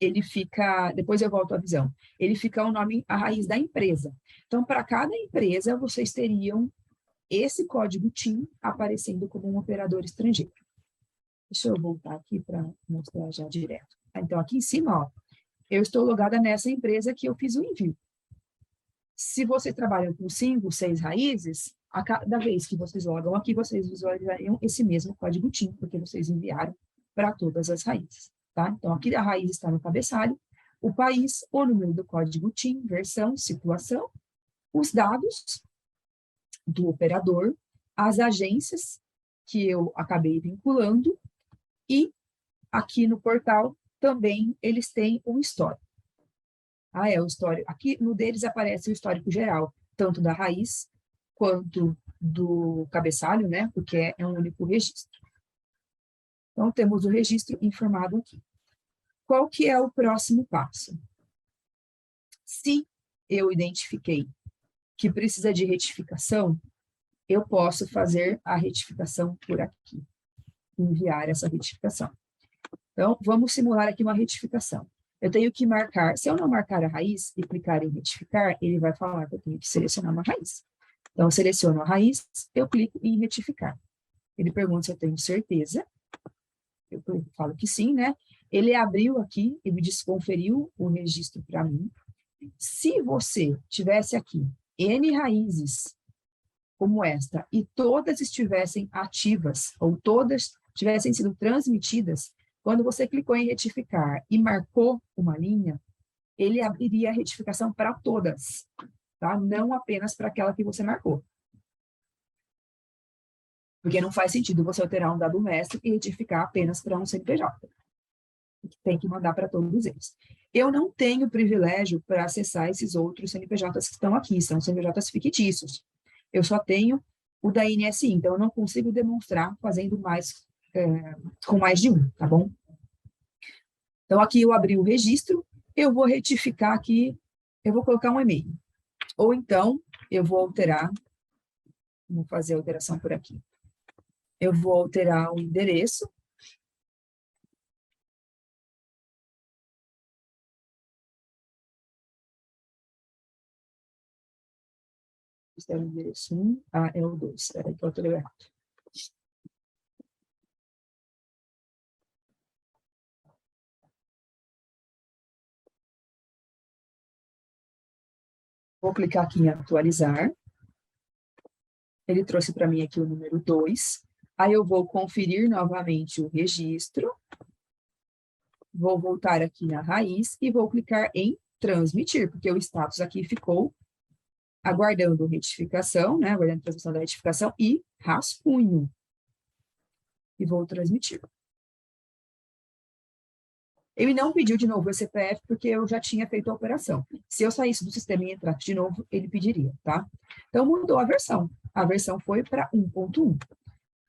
ele fica, depois eu volto à visão, ele fica o nome, a raiz da empresa. Então, para cada empresa, vocês teriam esse código TIM aparecendo como um operador estrangeiro. Deixa eu voltar aqui para mostrar já direto. Então, aqui em cima, ó, eu estou logada nessa empresa que eu fiz o envio. Se vocês trabalham com 5, 6 raízes, a cada vez que vocês logam aqui, vocês visualizariam esse mesmo código TIM, porque vocês enviaram para todas as raízes. Tá? Então, aqui a raiz está no cabeçalho, o país, o número do código TIM, versão, situação, os dados do operador, as agências que eu acabei vinculando, e aqui no portal também eles têm um histórico. O histórico. Aqui no deles aparece o histórico geral, tanto da raiz quanto do cabeçalho, né? Porque é um único registro. Então, temos o registro informado aqui. Qual que é o próximo passo? Se eu identifiquei que precisa de retificação, eu posso fazer a retificação por aqui, enviar essa retificação. Então, vamos simular aqui uma retificação. Eu tenho que marcar, se eu não marcar a raiz e clicar em retificar, ele vai falar que eu tenho que selecionar uma raiz. Então, eu seleciono a raiz, eu clico em retificar. Ele pergunta se eu tenho certeza. Eu falo que sim, né? Ele abriu aqui e me desconferiu o registro para mim. Se você tivesse aqui N raízes como esta e todas estivessem ativas ou todas tivessem sido transmitidas, quando você clicou em retificar e marcou uma linha, ele abriria a retificação para todas, tá? Não apenas para aquela que você marcou. Porque não faz sentido você alterar um dado mestre e retificar apenas para um CNPJ. Tem que mandar para todos eles. Eu não tenho privilégio para acessar esses outros CNPJs que estão aqui, são CNPJs fictícios. Eu só tenho o da INSI, então eu não consigo demonstrar fazendo mais, com mais de um, tá bom? Então, aqui eu abri o registro, eu vou retificar aqui, eu vou colocar um e-mail. Ou então, eu vou alterar, vou fazer a alteração por aqui. Eu vou alterar o endereço. Este é o endereço 1, é o 2, espera aí que eu alterei errado. Vou clicar aqui em atualizar. Ele trouxe para mim aqui o número 2. Aí eu vou conferir novamente o registro. Vou voltar aqui na raiz e vou clicar em transmitir, porque o status aqui ficou aguardando retificação, né? Aguardando a transmissão da retificação e rascunho. E vou transmitir. Ele não pediu de novo o CPF porque eu já tinha feito a operação. Se eu saísse do sistema e entrasse de novo, ele pediria, tá? Então, mudou a versão. A versão foi para 1.1.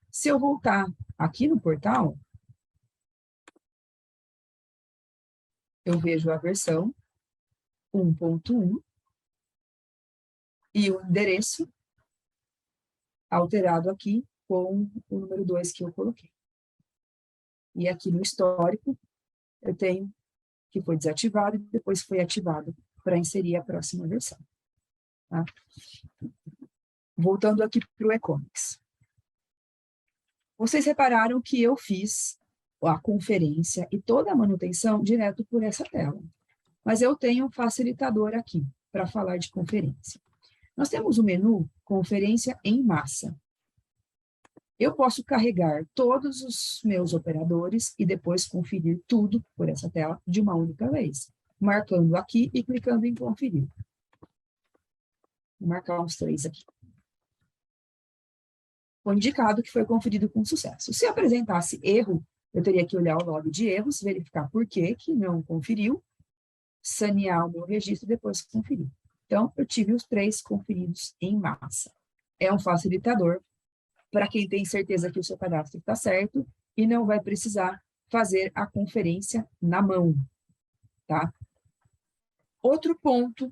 Se eu voltar aqui no portal, eu vejo a versão 1.1 e o endereço alterado aqui com o número 2 que eu coloquei. E aqui no histórico, eu tenho que foi desativado e depois foi ativado para inserir a próxima versão. Tá? Voltando aqui para o e-comics. Vocês repararam que eu fiz a conferência e toda a manutenção direto por essa tela. Mas eu tenho um facilitador aqui para falar de conferência. Nós temos o menu Conferência em Massa. Eu posso carregar todos os meus operadores e depois conferir tudo por essa tela de uma única vez, marcando aqui e clicando em conferir. Vou marcar uns 3 aqui. Foi indicado que foi conferido com sucesso. Se apresentasse erro, eu teria que olhar o log de erros, verificar por que não conferiu, sanear o meu registro e depois conferir. Então, eu tive os 3 conferidos em massa. É um facilitador para quem tem certeza que o seu cadastro está certo e não vai precisar fazer a conferência na mão, tá? Outro ponto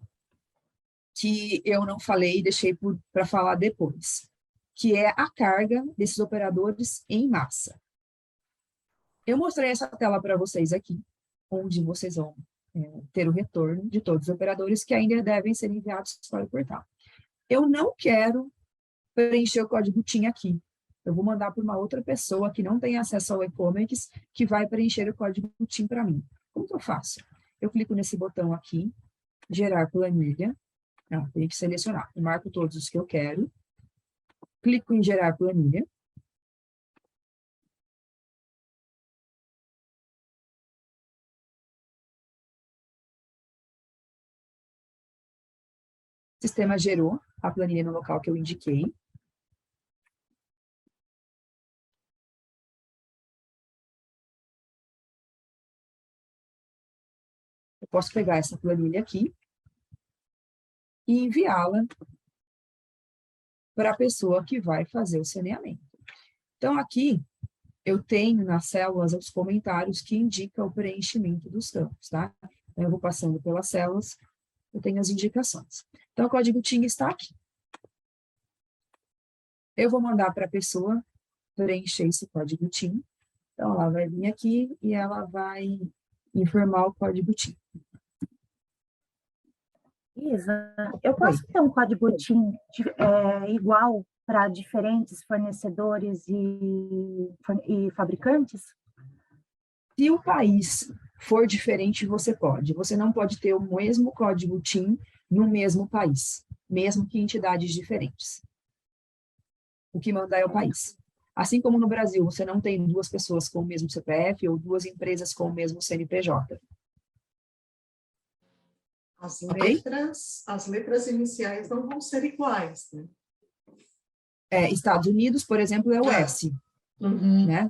que eu não falei e deixei para falar depois, que é a carga desses operadores em massa. Eu mostrei essa tela para vocês aqui, onde vocês vão ter o retorno de todos os operadores que ainda devem ser enviados para o portal. Eu não quero preencher o código TIM aqui. Eu vou mandar para uma outra pessoa que não tem acesso ao e-comics, que vai preencher o código TIM para mim. Como que eu faço? Eu clico nesse botão aqui, gerar planilha. Não, tenho que selecionar. Eu marco todos os que eu quero. Clico em gerar planilha. O sistema gerou a planilha no local que eu indiquei. Eu posso pegar essa planilha aqui e enviá-la para a pessoa que vai fazer o saneamento. Então, aqui, eu tenho nas células os comentários que indicam o preenchimento dos campos, tá? Então, eu vou passando pelas células, eu tenho as indicações. Então, o código TIM está aqui. Eu vou mandar para a pessoa preencher esse código TIM. Então, ela vai vir aqui e ela vai informar o código TIM. Isa, eu posso ter um código TIM igual para diferentes fornecedores e fabricantes? Se o país for diferente, você pode. Você não pode ter o mesmo código TIM no mesmo país, mesmo que entidades diferentes. O que manda é o país. Assim como no Brasil, você não tem 2 pessoas com o mesmo CPF ou 2 empresas com o mesmo CNPJ. As letras iniciais não vão ser iguais, né? Estados Unidos, por exemplo, é o S, né?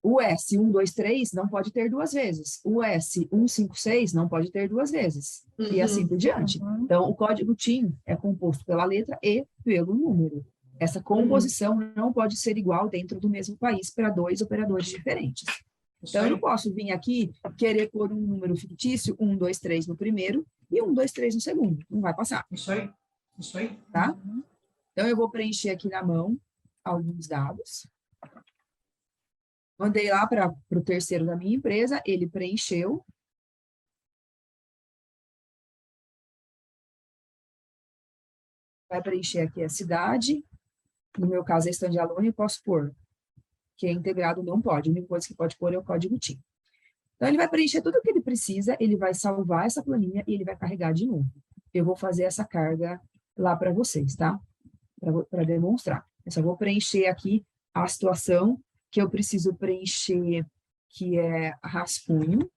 O S 123 não pode ter duas vezes. O S 156 não pode ter duas vezes. E assim por diante. Então, o código TIM é composto pela letra e pelo número. Essa composição não pode ser igual dentro do mesmo país para dois operadores diferentes. Então, eu não posso vir aqui querer pôr um número fictício, 1, 2, 3 no primeiro e 1, 2, 3 no segundo. Não vai passar. Isso aí. Tá? Então, eu vou preencher aqui na mão alguns dados. Mandei lá para o terceiro da minha empresa, ele preencheu. Vai preencher aqui a cidade. No meu caso, é standalone, eu posso pôr. Que é integrado, não pode. A única coisa que pode pôr é o código TIM. Então, ele vai preencher tudo o que ele precisa, ele vai salvar essa planilha e ele vai carregar de novo. Eu vou fazer essa carga lá para vocês, tá? Para demonstrar. Eu só vou preencher aqui a situação que eu preciso preencher, que é rascunho.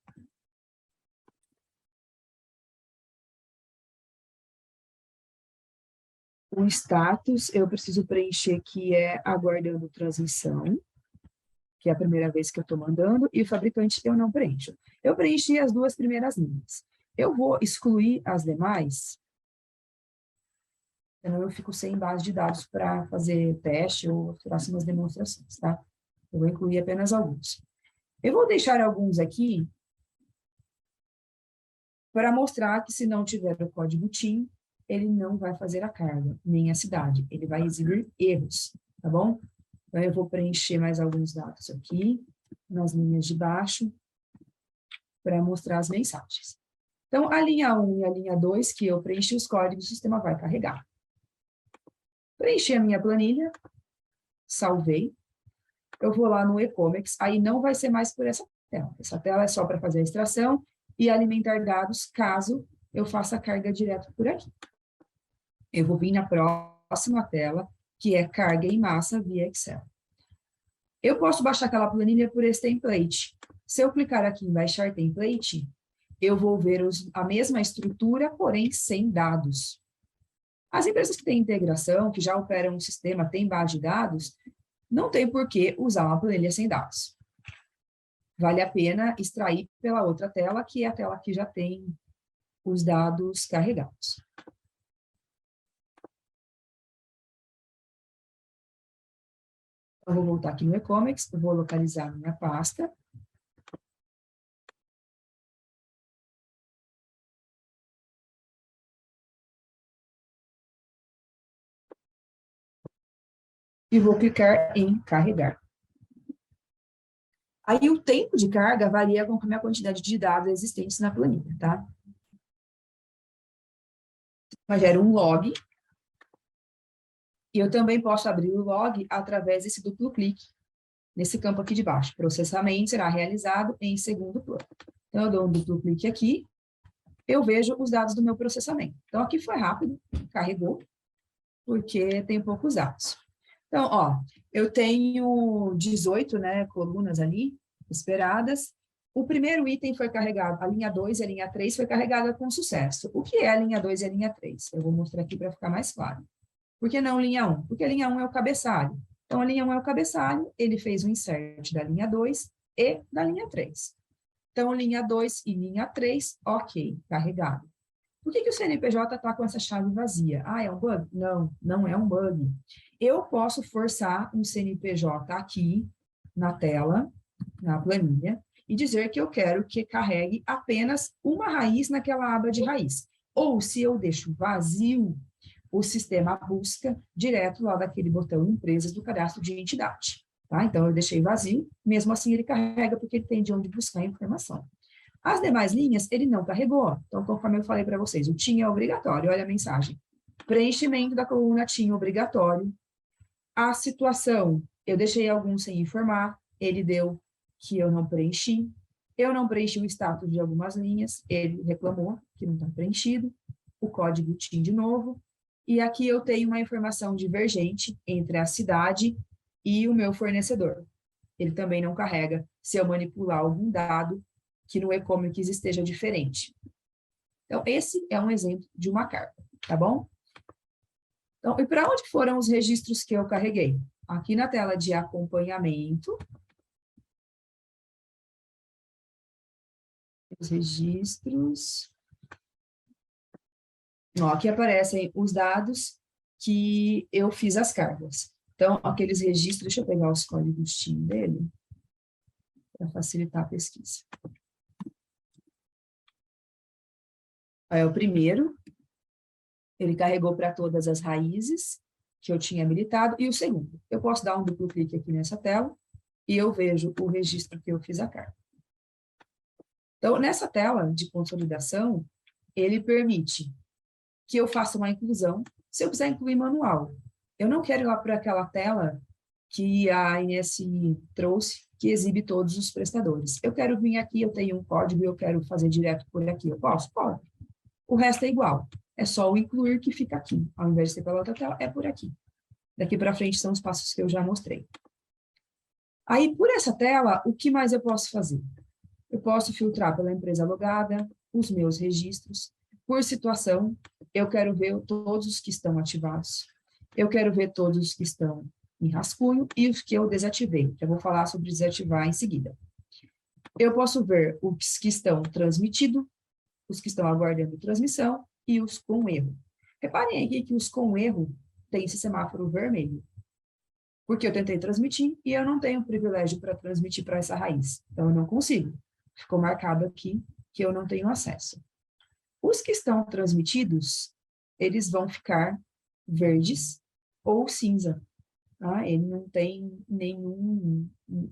O status, eu preciso preencher, que é aguardando transmissão, que é a primeira vez que eu estou mandando, e o fabricante eu não preencho. Eu preenchi as duas primeiras linhas. Eu vou excluir as demais, senão eu fico sem base de dados para fazer teste ou próximas demonstrações, tá? Eu vou incluir apenas alguns. Eu vou deixar alguns aqui para mostrar que se não tiver o código TIM, ele não vai fazer a carga, nem a cidade. Ele vai exibir erros, tá bom? Então, eu vou preencher mais alguns dados aqui, nas linhas de baixo, para mostrar as mensagens. Então, a linha 1 e a linha 2, que eu preenchi os códigos, o sistema vai carregar. Preenchi a minha planilha, salvei. Eu vou lá no e-comics, aí não vai ser mais por essa tela. Essa tela é só para fazer a extração e alimentar dados, caso eu faça a carga direto por aqui. Eu vou vir na próxima tela, que é carga em massa via Excel. Eu posso baixar aquela planilha por esse template. Se eu clicar aqui em baixar template, eu vou ver a mesma estrutura, porém sem dados. As empresas que têm integração, que já operam um sistema, têm base de dados, não tem por que usar uma planilha sem dados. Vale a pena extrair pela outra tela, que é a tela que já tem os dados carregados. Eu vou voltar aqui no e-comics, vou localizar minha pasta. E vou clicar em carregar. Aí o tempo de carga varia com a quantidade de dados existentes na planilha, tá? Mas gera um log. E eu também posso abrir o log através desse duplo clique, nesse campo aqui de baixo. Processamento será realizado em segundo plano. Então, eu dou um duplo clique aqui, eu vejo os dados do meu processamento. Então, aqui foi rápido, carregou, porque tem poucos dados. Então, ó, eu tenho 18, né, colunas ali, esperadas. O primeiro item foi carregado, a linha 2 e a linha 3 foi carregada com sucesso. O que é a linha 2 e a linha 3? Eu vou mostrar aqui para ficar mais claro. Por que não linha 1? Porque a linha 1 é o cabeçalho. Então, a linha 1 é o cabeçalho, ele fez o insert da linha 2 e da linha 3. Então, linha 2 e linha 3, ok, carregado. Por que o CNPJ está com essa chave vazia? Ah, é um bug? Não, não é um bug. Eu posso forçar um CNPJ aqui na tela, na planilha, e dizer que eu quero que carregue apenas uma raiz naquela aba de raiz. Ou, se eu deixo vazio, o sistema busca direto lá daquele botão empresas do cadastro de entidade. Tá? Então, eu deixei vazio, mesmo assim ele carrega porque ele tem de onde buscar a informação. As demais linhas, ele não carregou. Então, conforme eu falei para vocês, o TIM é obrigatório, olha a mensagem. Preenchimento da coluna TIM obrigatório. A situação, eu deixei alguns sem informar, ele deu que eu não preenchi. Eu não preenchi o status de algumas linhas, ele reclamou que não está preenchido. O código TIM de novo. E aqui eu tenho uma informação divergente entre a cidade e o meu fornecedor. Ele também não carrega se eu manipular algum dado que no e-comics esteja diferente. Então, esse é um exemplo de uma carga, tá bom? Então, e para onde foram os registros que eu carreguei? Aqui na tela de acompanhamento, os registros. Ó, aqui aparecem os dados que eu fiz as cargas. Então, aqueles registros, deixa eu pegar os códigos TIN dele, para facilitar a pesquisa. Aí, o primeiro, ele carregou para todas as raízes que eu tinha habilitado, e o segundo, eu posso dar um duplo clique aqui nessa tela, e eu vejo o registro que eu fiz a carga. Então, nessa tela de consolidação, ele permite que eu faça uma inclusão, se eu quiser incluir manual. Eu não quero ir lá para aquela tela que a ANSI trouxe, que exibe todos os prestadores. Eu quero vir aqui, eu tenho um código e eu quero fazer direto por aqui. Eu posso? Pode. O resto é igual. É só o incluir que fica aqui. Ao invés de ser pela outra tela, é por aqui. Daqui para frente são os passos que eu já mostrei. Aí, por essa tela, o que mais eu posso fazer? Eu posso filtrar pela empresa logada, os meus registros, por situação, eu quero ver todos os que estão ativados. Eu quero ver todos os que estão em rascunho e os que eu desativei, que eu vou falar sobre desativar em seguida. Eu posso ver os que estão transmitidos, os que estão aguardando transmissão e os com erro. Reparem aqui que os com erro têm esse semáforo vermelho, porque eu tentei transmitir e eu não tenho privilégio para transmitir para essa raiz, então eu não consigo. Ficou marcado aqui que eu não tenho acesso. Os que estão transmitidos, eles vão ficar verdes ou cinza, tá? Ele não tem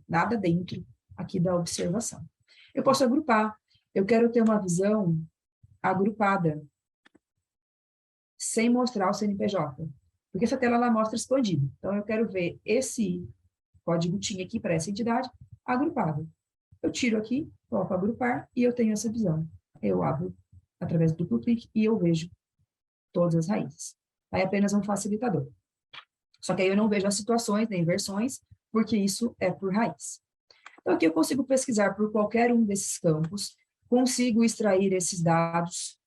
nada dentro aqui da observação. Eu posso agrupar, eu quero ter uma visão agrupada, sem mostrar o CNPJ, porque essa tela ela mostra expandido. Então, eu quero ver esse código TIN aqui para essa entidade agrupado. Eu tiro aqui, coloco agrupar e eu tenho essa visão. Eu abro através do duplo clique e eu vejo todas as raízes. Aí é apenas um facilitador. Só que aí eu não vejo as situações nem versões, porque isso é por raiz. Então aqui eu consigo pesquisar por qualquer um desses campos, consigo extrair esses dados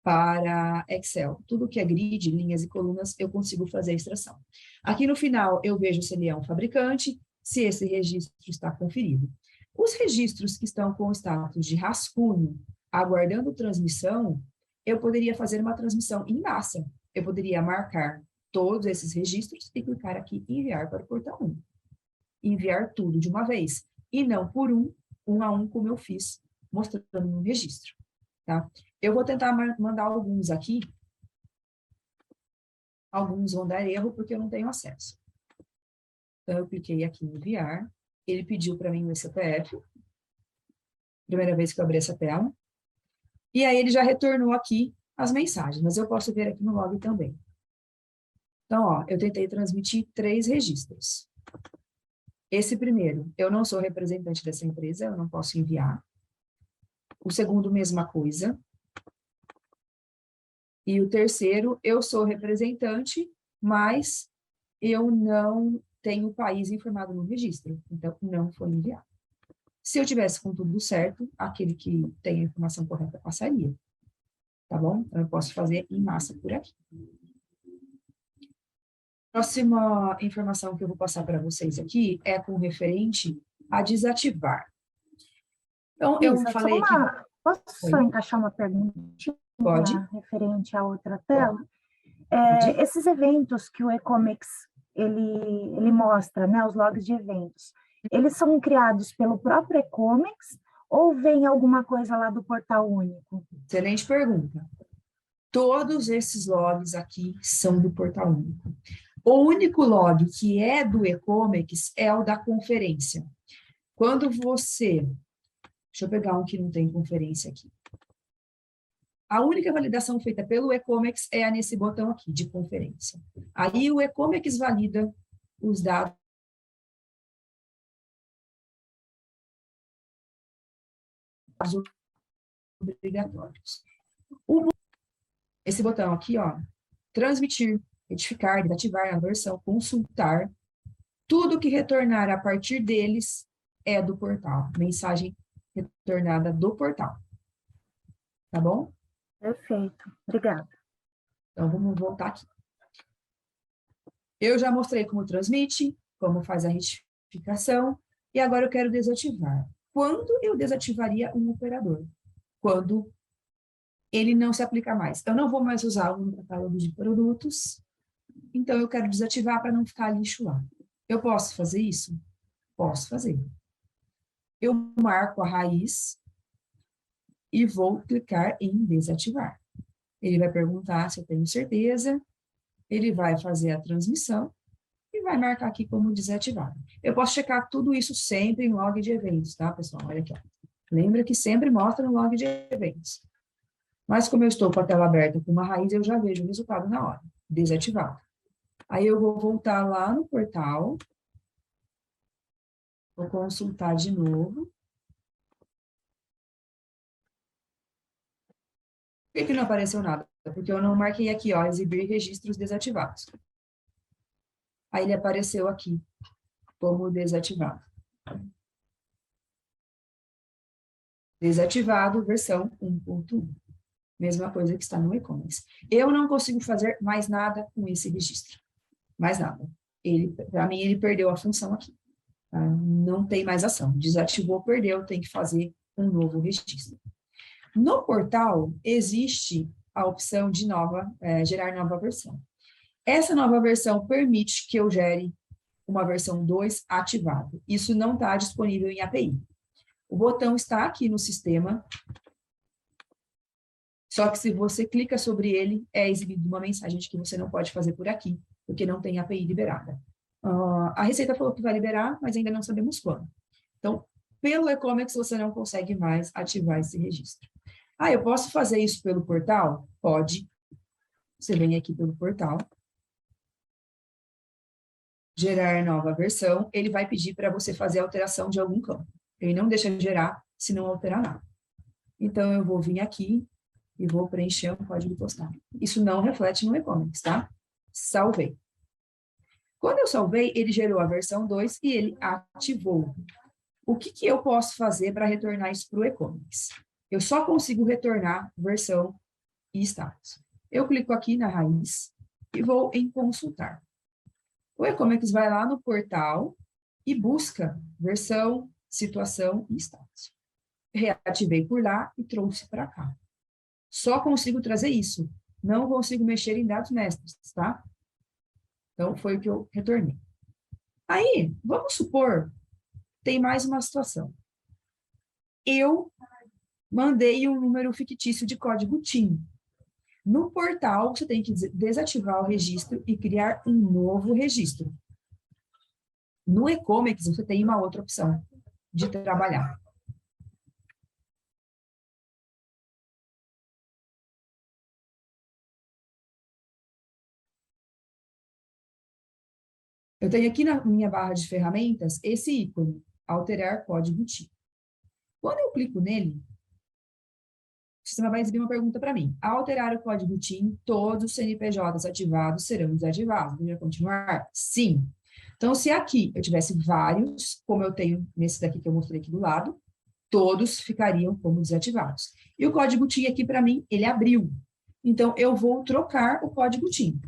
para Excel. Tudo que é grid, linhas e colunas, eu consigo fazer a extração. Aqui no final eu vejo se ele é um fabricante, se esse registro está conferido. Os registros que estão com o status de rascunho, aguardando transmissão, eu poderia fazer uma transmissão em massa. Eu poderia marcar todos esses registros e clicar aqui em enviar para o portal 1. Enviar tudo de uma vez, e não por um a um, como eu fiz, mostrando no registro. Tá? Eu vou tentar mandar alguns aqui. Alguns vão dar erro porque eu não tenho acesso. Então, eu cliquei aqui em enviar. Ele pediu para mim o CPF. Primeira vez que eu abri essa tela. E aí ele já retornou aqui as mensagens, mas eu posso ver aqui no log também. Então, ó, eu tentei transmitir 3 registros. Esse primeiro, eu não sou representante dessa empresa, eu não posso enviar. O segundo, mesma coisa. E o terceiro, eu sou representante, mas eu não tenho o país informado no registro, então não foi enviado. Se eu tivesse com tudo certo, aquele que tem a informação correta passaria. Tá bom? Então, eu posso fazer em massa por aqui. Próxima informação que eu vou passar para vocês aqui é com referente a desativar. Então, eu falei aqui... Posso só encaixar uma perguntinha? Pode. Referente à outra tela? Esses eventos que o e-comics ele mostra, né, os logs de eventos, eles são criados pelo próprio e-comics ou vem alguma coisa lá do portal único? Excelente pergunta. Todos esses logs aqui são do portal único. O único log que é do e-comics é o da conferência. Quando você... Deixa eu pegar um que não tem conferência aqui. A única validação feita pelo e-comics é nesse botão aqui, de conferência. Aí o e-comics valida os dados obrigatórios. Esse botão aqui, ó, transmitir, retificar, desativar a versão, consultar, tudo que retornar a partir deles é do portal, mensagem retornada do portal. Tá bom? Perfeito, obrigada. Então, vamos voltar aqui. Eu já mostrei como transmite, como faz a retificação, e agora eu quero desativar. Quando eu desativaria um operador? Quando ele não se aplica mais. Eu não vou mais usar um catálogo de produtos, então eu quero desativar para não ficar lixo lá. Eu posso fazer isso? Posso fazer. Eu marco a raiz e vou clicar em desativar. Ele vai perguntar se eu tenho certeza, ele vai fazer a transmissão e vai marcar aqui como desativado. Eu posso checar tudo isso sempre em log de eventos, tá, pessoal? Olha aqui, ó. Lembra que sempre mostra no log de eventos. Mas como eu estou com a tela aberta com uma raiz, eu já vejo o resultado na hora, desativado. Aí eu vou voltar lá no portal, vou consultar de novo. Por que não apareceu nada? Porque eu não marquei aqui, ó, exibir registros desativados. Aí ele apareceu aqui, como desativado. Desativado, versão 1.1. Mesma coisa que está no e-commerce. Eu não consigo fazer mais nada com esse registro. Mais nada. Para mim, ele perdeu a função aqui. Tá? Não tem mais ação. Desativou, perdeu, tem que fazer um novo registro. No portal, existe a opção de gerar nova versão. Essa nova versão permite que eu gere uma versão 2 ativada. Isso não está disponível em API. O botão está aqui no sistema, só que se você clica sobre ele, é exibida uma mensagem de que você não pode fazer por aqui, porque não tem API liberada. A Receita falou que vai liberar, mas ainda não sabemos quando. Então, pelo e-commerce, você não consegue mais ativar esse registro. Eu posso fazer isso pelo portal? Pode. Você vem aqui pelo portal. Gerar nova versão. Ele vai pedir para você fazer alteração de algum campo. Ele não deixa gerar se não alterar nada. Então, eu vou vir aqui e vou preencher um código postal. Isso não reflete no e-commerce, tá? Salvei. Quando eu salvei, ele gerou a versão 2 e ele ativou. O que eu posso fazer para retornar isso para o e-commerce? Eu só consigo retornar versão e status. Eu clico aqui na raiz e vou em consultar. O e-commerce vai lá no portal e busca versão, situação e status. Reativei por lá e trouxe para cá. Só consigo trazer isso. Não consigo mexer em dados mestres, tá? Então, foi o que eu retornei. Aí, vamos supor, tem mais uma situação. Eu mandei um número fictício de código TIM. No portal, você tem que desativar o registro e criar um novo registro. No e-commerce, você tem uma outra opção de trabalhar. Eu tenho aqui na minha barra de ferramentas esse ícone, alterar código TIM. Quando eu clico nele, o sistema vai exibir uma pergunta para mim. Ao alterar o código TIM, todos os CNPJs ativados serão desativados. Deveria continuar? Sim. Então, se aqui eu tivesse vários, como eu tenho nesse daqui que eu mostrei aqui do lado, todos ficariam como desativados. E o código TIM aqui, para mim, ele abriu. Então, eu vou trocar o código TIM.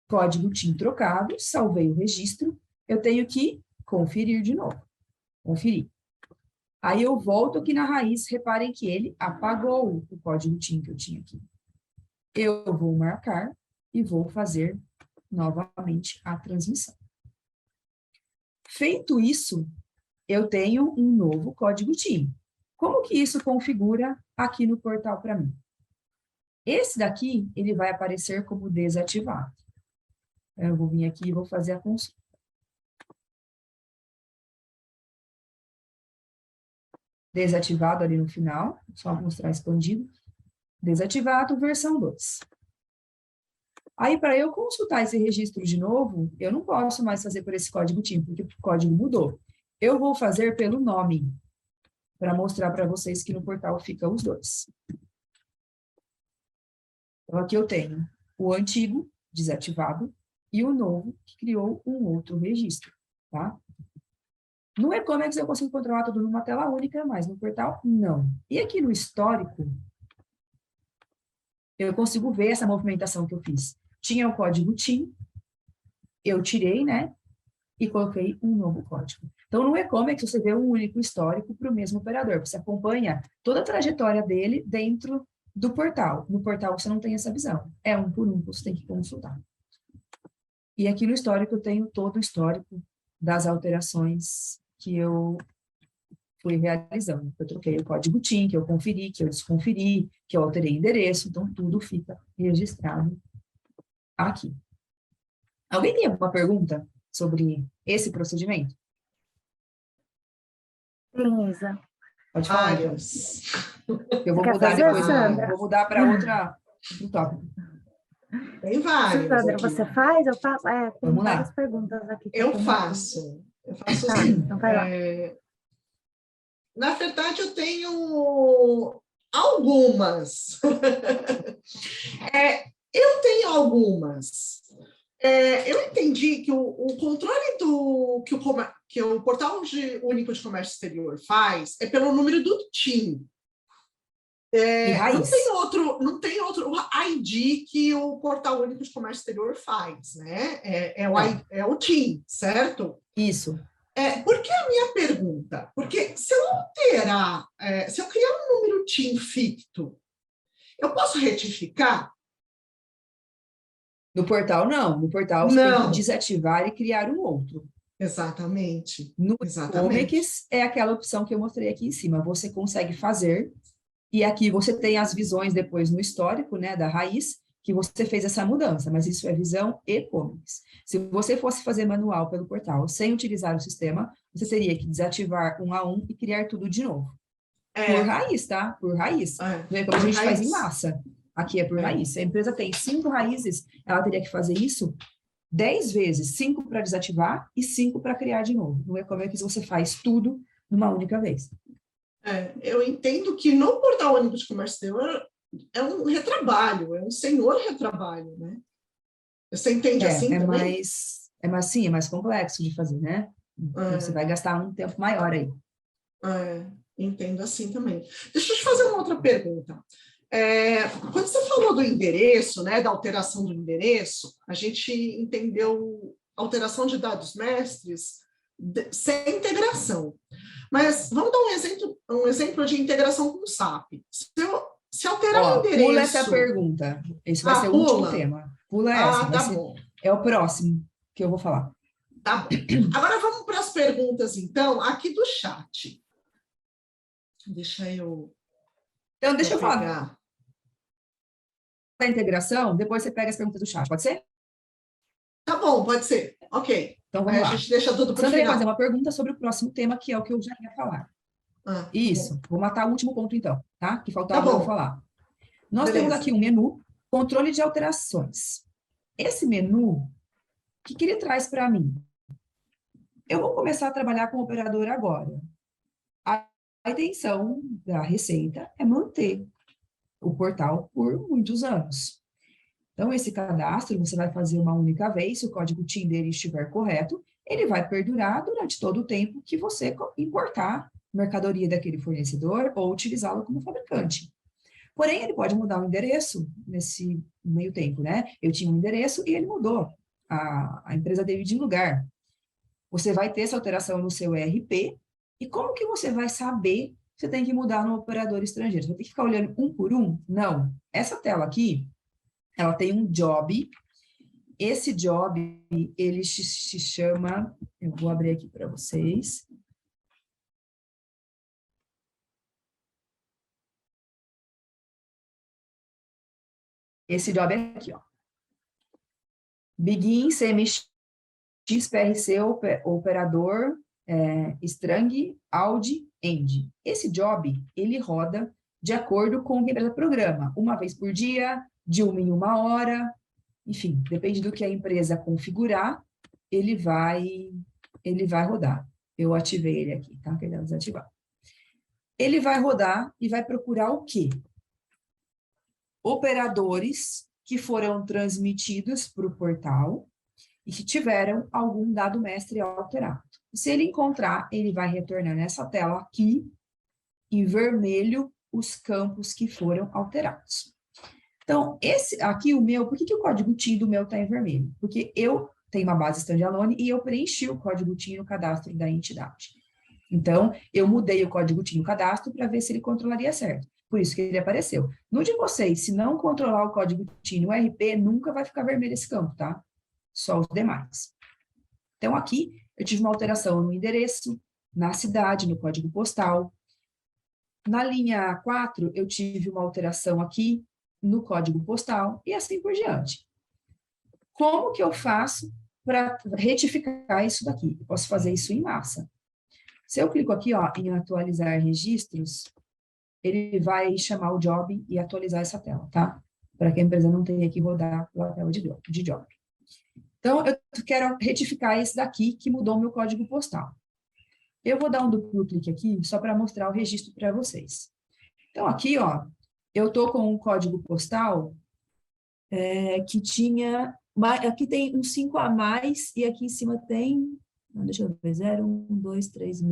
Código TIM trocado, salvei o registro, eu tenho que conferir de novo. Conferir. Aí eu volto aqui na raiz, reparem que ele apagou o código TIM que eu tinha aqui. Eu vou marcar e vou fazer novamente a transmissão. Feito isso, eu tenho um novo código TIM. Como que isso configura aqui no portal para mim? Esse daqui, ele vai aparecer como desativado. Eu vou vir aqui e vou fazer a consulta. Desativado ali no final, só mostrar expandido. Desativado, versão 2. Aí, para eu consultar esse registro de novo, eu não posso mais fazer por esse código TIM, porque o código mudou. Eu vou fazer pelo nome, para mostrar para vocês que no portal ficam os dois. Então, aqui eu tenho o antigo, desativado, e o novo, que criou um outro registro, tá? No e-commerce eu consigo controlar tudo numa tela única, mas no portal, não. E aqui no histórico, eu consigo ver essa movimentação que eu fiz. tinha o código TIM, eu tirei, né? E coloquei um novo código. Então, no e-commerce, você vê um único histórico para o mesmo operador. Você acompanha toda a trajetória dele dentro do portal. No portal, você não tem essa visão. É um por um, você tem que consultar. E aqui no histórico, eu tenho todo o histórico das alterações que eu fui realizando. Eu troquei o código TIM, que eu conferi, que eu desconferi, que eu alterei endereço. Então, tudo fica registrado aqui. Alguém tem alguma pergunta sobre esse procedimento? Sim, Isa. Pode falar, então. Várias. Eu vou Quer mudar fazer, depois, Sandra? vou mudar para outro tópico. Tem várias Sandra, aqui. você faz? Eu faço? Tem Vamos lá. várias perguntas aqui. que Eu tô faço Tá, sim. então vai lá. Na verdade, eu tenho algumas. Eu tenho algumas. Eu entendi que o controle que o Portal Único de Comércio Exterior faz é pelo número do TIM. Não tem outro ID que o Portal Único de Comércio Exterior faz, né? É o TIM, certo? Isso. Por que a minha pergunta? Porque se eu alterar, se eu criar um número TIM ficto, eu posso retificar? No portal, não. No portal, você tem que desativar e criar um outro. Exatamente. No Exatamente. e-commerce, é aquela opção que eu mostrei aqui em cima. Você consegue fazer, e aqui você tem as visões depois no histórico, né, da raiz, que você fez essa mudança, mas isso é visão e-commerce. Se você fosse fazer manual pelo portal, sem utilizar o sistema, você teria que desativar um a um e criar tudo de novo. Por raiz, tá? Por raiz. Não é como a gente faz em massa. Aqui é por raiz. Se a empresa tem 5 raízes, ela teria que fazer isso 10 vezes. 5 para desativar e 5 para criar de novo. No e-commerce, você faz tudo numa única vez. Eu entendo que no Portal Único de Comércio Exterior é um retrabalho, é um senhor retrabalho, né? Você entende assim também? É mais complexo de fazer, né? Você vai gastar um tempo maior aí. Entendo assim também. Deixa eu te fazer uma outra pergunta. Quando você falou do endereço, né, da alteração do endereço, a gente entendeu alteração de dados mestres sem integração. Mas vamos dar um exemplo de integração com o SAP. Se alterar o endereço... Pula essa pergunta. Esse vai ser o último tema. Pula essa. Tá bom. É o próximo que eu vou falar. Tá bom. Agora vamos para as perguntas, então, aqui do chat. Deixa eu falar da integração, depois você pega as perguntas do chat, pode ser? Tá bom, pode ser. Ok. Então vamos lá. A gente deixa tudo para o Sandra final. ia fazer uma pergunta sobre o próximo tema, que é o que eu já ia falar. Isso. Vou matar o último ponto, então, tá? Que faltava eu falar. Nós temos aqui um menu, controle de alterações. Esse menu, o que ele traz para mim? Eu vou começar a trabalhar com o operador agora. A intenção da Receita é manter o portal por muitos anos. Então, esse cadastro, você vai fazer uma única vez, se o código TIM dele estiver correto, ele vai perdurar durante todo o tempo que você importar mercadoria daquele fornecedor ou utilizá-lo como fabricante. Porém, ele pode mudar o endereço nesse meio tempo, né? Eu tinha um endereço e ele mudou. A empresa dele de lugar. Você vai ter essa alteração no seu ERP, e como que você vai saber que você tem que mudar no operador estrangeiro? Você vai ter que ficar olhando um por um? Não. Essa tela aqui, ela tem um job. Esse job, ele se chama... Eu vou abrir aqui para vocês. Esse job é aqui, ó. Begin CMX XPRC operador Strang Audi End. Esse job, ele roda de acordo com o que a empresa programa, uma vez por dia, de 1 em 1 hora, enfim, depende do que a empresa configurar, ele vai rodar. Eu ativei ele aqui, tá? Querendo desativar. Ele vai rodar e vai procurar o quê? Operadores que foram transmitidos para o portal e que tiveram algum dado mestre alterado. Se ele encontrar, ele vai retornar nessa tela aqui, em vermelho, os campos que foram alterados. Então, esse aqui, o meu, por que o código TIN do meu está em vermelho? Porque eu tenho uma base standalone e eu preenchi o código TIN no cadastro da entidade. Então, eu mudei o código TIN no cadastro para ver se ele controlaria certo. Por isso que ele apareceu. No de vocês, se não controlar o código TIN no RP, nunca vai ficar vermelho esse campo, tá? Só os demais. Então, aqui, eu tive uma alteração no endereço, na cidade, no código postal. Na linha 4, eu tive uma alteração aqui no código postal e assim por diante. Como que eu faço para retificar isso daqui? Eu posso fazer isso em massa. Se eu clico aqui, ó, em atualizar registros, ele vai chamar o job e atualizar essa tela, tá? Para que a empresa não tenha que rodar a tela de job. Então, eu quero retificar esse daqui que mudou o meu código postal. Eu vou dar um duplo clique aqui, só para mostrar o registro para vocês. Então, aqui, ó, eu estou com um código postal que tinha... Aqui tem um 5 a mais, e aqui em cima tem... Deixa eu ver, 0, 1, 2, 3, 6.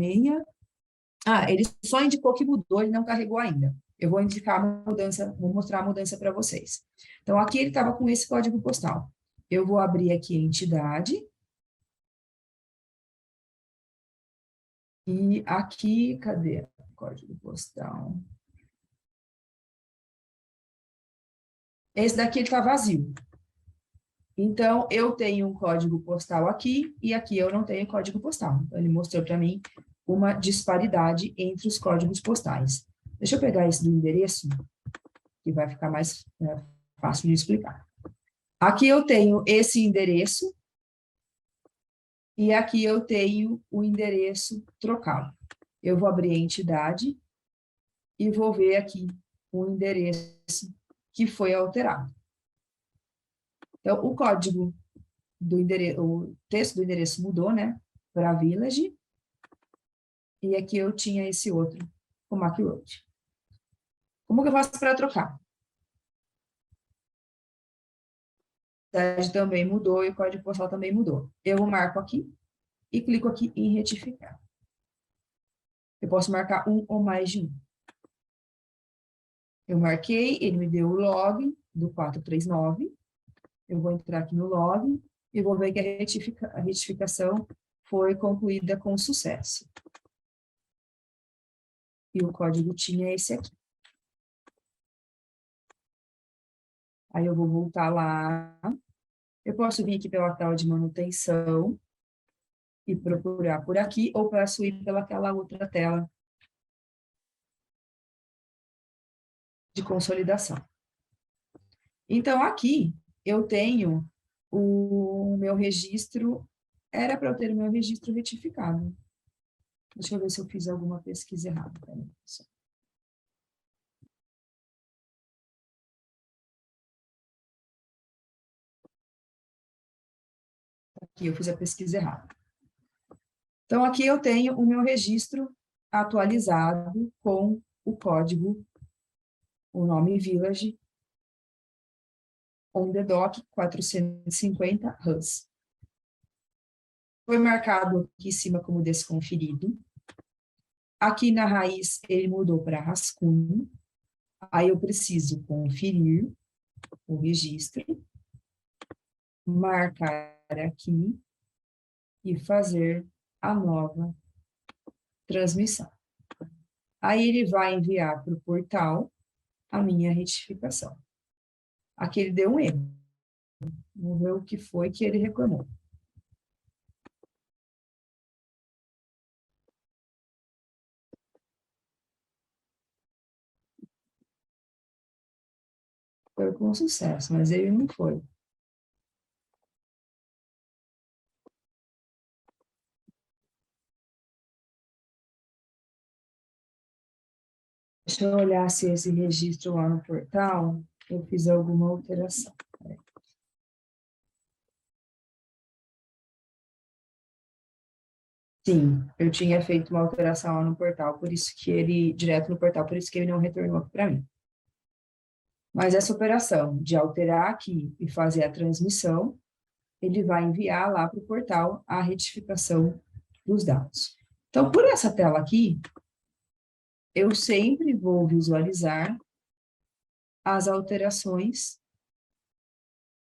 Ah, ele só indicou que mudou, ele não carregou ainda. Eu vou indicar a mudança, vou mostrar a mudança para vocês. Então, aqui ele estava com esse código postal. Eu vou abrir aqui a entidade. E aqui, cadê o código postal? Esse daqui está vazio. Então, eu tenho um código postal aqui, e aqui eu não tenho código postal. Então, ele mostrou para mim uma disparidade entre os códigos postais. Deixa eu pegar esse do endereço, que vai ficar mais fácil de explicar. Aqui eu tenho esse endereço, e aqui eu tenho o endereço trocado. Eu vou abrir a entidade e vou ver aqui o endereço que foi alterado. Então, o código do endereço, o texto do endereço mudou, né, para Village, e aqui eu tinha esse outro, o Mac Road. Como que eu faço para trocar? A cidade também mudou e o código postal também mudou. Eu marco aqui e clico aqui em retificar. Eu posso marcar um ou mais de um. Eu marquei, ele me deu o log do 439. Eu vou entrar aqui no log e vou ver que a retificação foi concluída com sucesso. E o código tinha esse aqui. Aí eu vou voltar lá. Eu posso vir aqui pela tela de manutenção e procurar por aqui, ou posso ir pelaquela outra tela de consolidação. Então, aqui eu tenho o meu registro, era para eu ter o meu registro retificado. Deixa eu ver se eu fiz alguma pesquisa errada. Aqui eu fiz a pesquisa errada. Então, aqui eu tenho o meu registro atualizado com o código, o nome Village, on the dock 450 RUS. Foi marcado aqui em cima como desconferido. Aqui na raiz, ele mudou para rascunho. Aí eu preciso conferir o registro, marcar aqui e fazer a nova transmissão. Aí ele vai enviar para o portal a minha retificação. Aqui ele deu um erro. Vamos ver o que foi que ele reclamou. Foi com sucesso, mas ele não foi. Deixa eu olhar se esse registro lá no portal, eu fiz alguma alteração. Sim, eu tinha feito uma alteração lá no portal, por isso que ele, direto no portal, por isso que ele não retornou aqui para mim. Mas essa operação de alterar aqui e fazer a transmissão, ele vai enviar lá para o portal a retificação dos dados. Então, por essa tela aqui, eu sempre vou visualizar as alterações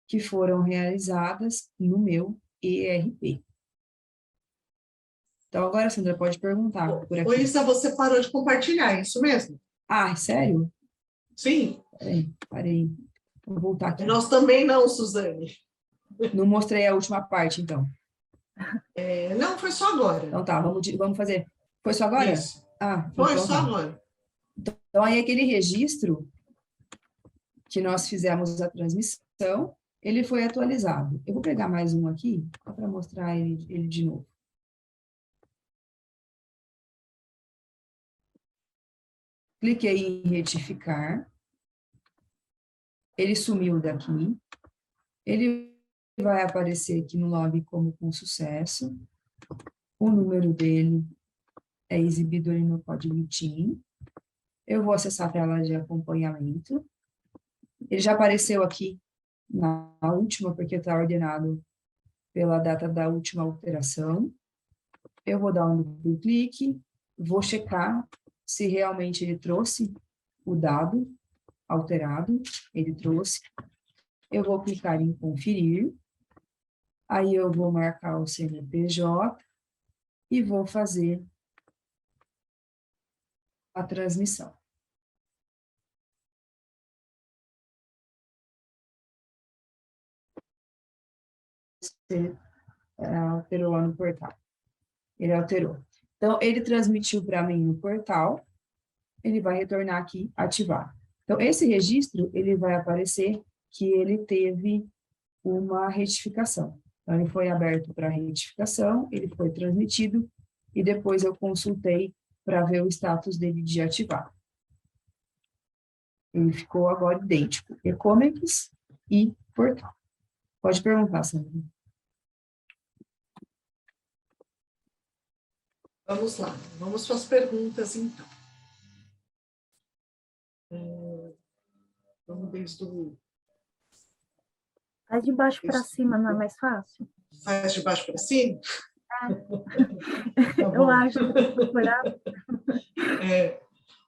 que foram realizadas no meu ERP. Então, agora, Sandra, pode perguntar por Ô, aqui. Isa, você parou de compartilhar, é isso mesmo? Ah, sério? Sim. Peraí, parei. Vou voltar aqui. Nós também não, Suzane. Não mostrei a última parte, então. Não, foi só agora. Então tá, vamos fazer. Foi só agora? Isso. Ah, Foi então só tá. agora. Então, aí aquele registro que nós fizemos a transmissão, ele foi atualizado. Eu vou pegar mais um aqui, só para mostrar ele de novo. Cliquei em retificar. Ele sumiu daqui. Ele vai aparecer aqui no log como com sucesso. O número dele é exibido ali no código TIM. Eu vou acessar a tela de acompanhamento. Ele já apareceu aqui na última, porque está ordenado pela data da última alteração. Eu vou dar um duplo clique, vou checar se realmente ele trouxe o dado alterado, ele trouxe. Eu vou clicar em conferir, aí eu vou marcar o CNPJ e vou fazer a transmissão. Você alterou lá no portal. Ele alterou. Então, ele transmitiu para mim no portal, ele vai retornar aqui, ativar. Então, esse registro, ele vai aparecer que ele teve uma retificação. Então, ele foi aberto para retificação, ele foi transmitido, e depois eu consultei para ver o status dele de ativar. Ele ficou agora idêntico, e-commerce e portal. Pode perguntar, Sandra. Vamos lá, vamos para as perguntas, então. Vamos desde o... Faz de baixo para cima, não é mais fácil? Faz de baixo para cima? Tá Eu acho que vou procurar.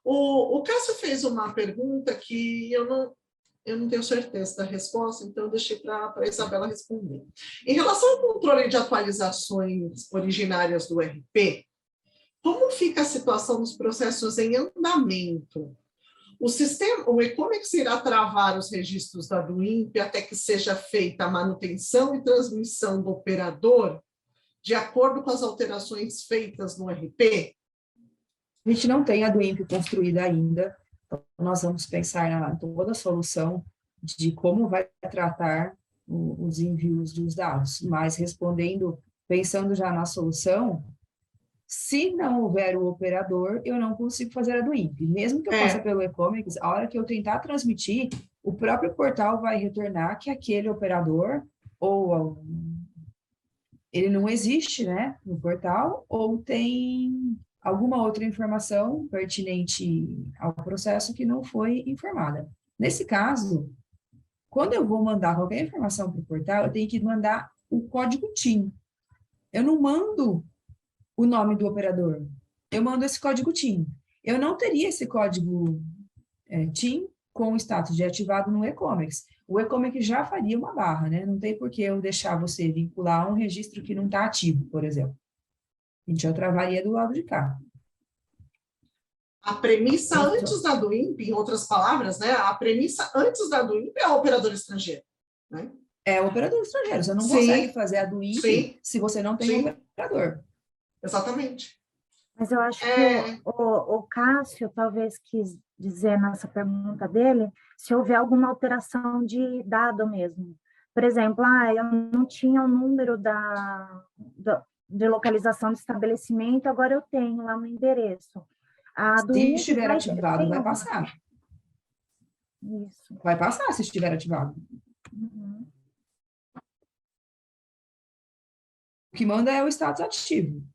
O Cássio fez uma pergunta que eu não tenho certeza da resposta, então eu deixei para a Isabela responder. Em relação ao controle de atualizações originárias do RP, como fica a situação dos processos em andamento? O e-commerce irá travar os registros da DUIMP até que seja feita a manutenção e transmissão do operador de acordo com as alterações feitas no RP? A gente não tem a DUIMP construída ainda, então nós vamos pensar na toda a solução de como vai tratar os envios dos dados, mas pensando já na solução, se não houver o operador, eu não consigo fazer a DUIMP. Mesmo que eu faça pelo e-commerce, a hora que eu tentar transmitir, o próprio portal vai retornar que aquele operador, ou ele não existe, né, no portal, ou tem alguma outra informação pertinente ao processo que não foi informada. Nesse caso, quando eu vou mandar qualquer informação para o portal, eu tenho que mandar o código TIM. Eu não mando o nome do operador. Eu mando esse código TIM. Eu não teria esse código TIM com o status de ativado no e-commerce. O e-commerce já faria uma barra, né? Não tem por que eu deixar você vincular um registro que não está ativo, por exemplo. A gente já travaria do lado de cá. A premissa antes da DUIMP, em outras palavras, né? A premissa antes da DUIMP é o operador estrangeiro, né? É o operador estrangeiro. Você não consegue fazer a DUIMP se você não tem um operador. Exatamente. Mas eu acho que o Cássio talvez quis dizer nessa pergunta dele se houver alguma alteração de dado mesmo. Por exemplo, eu não tinha o número de localização do estabelecimento, agora eu tenho lá no endereço. Se estiver ativado, vai passar. Isso. Vai passar se estiver ativado. Uhum. O que manda é o status ativo.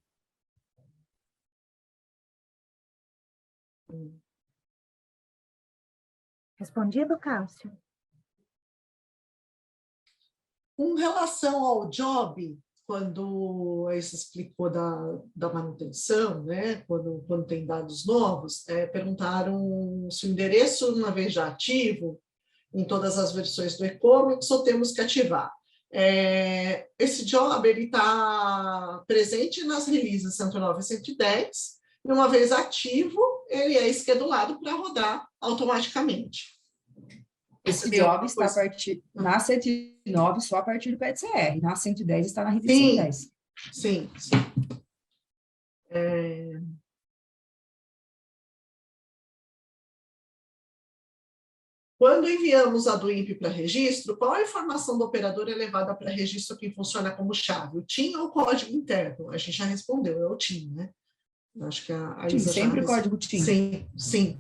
Respondido, Cássio? Com relação ao job, quando você explicou da manutenção, né, quando tem dados novos, perguntaram se o endereço, uma vez já ativo, em todas as versões do e-commerce ou temos que ativar? Esse job está presente nas releases 109 e 110, e uma vez ativo, ele é esquedulado para rodar automaticamente. Esse job está a partir, na 109 só a partir do PET-CR, na 110 está na release 110. Sim. Quando enviamos a do INPE para registro, qual a informação do operador é levada para registro que funciona como chave? O TIM ou o código interno? A gente já respondeu, é o TIM, né? Acho que a Isa sempre o código TIM. Sim.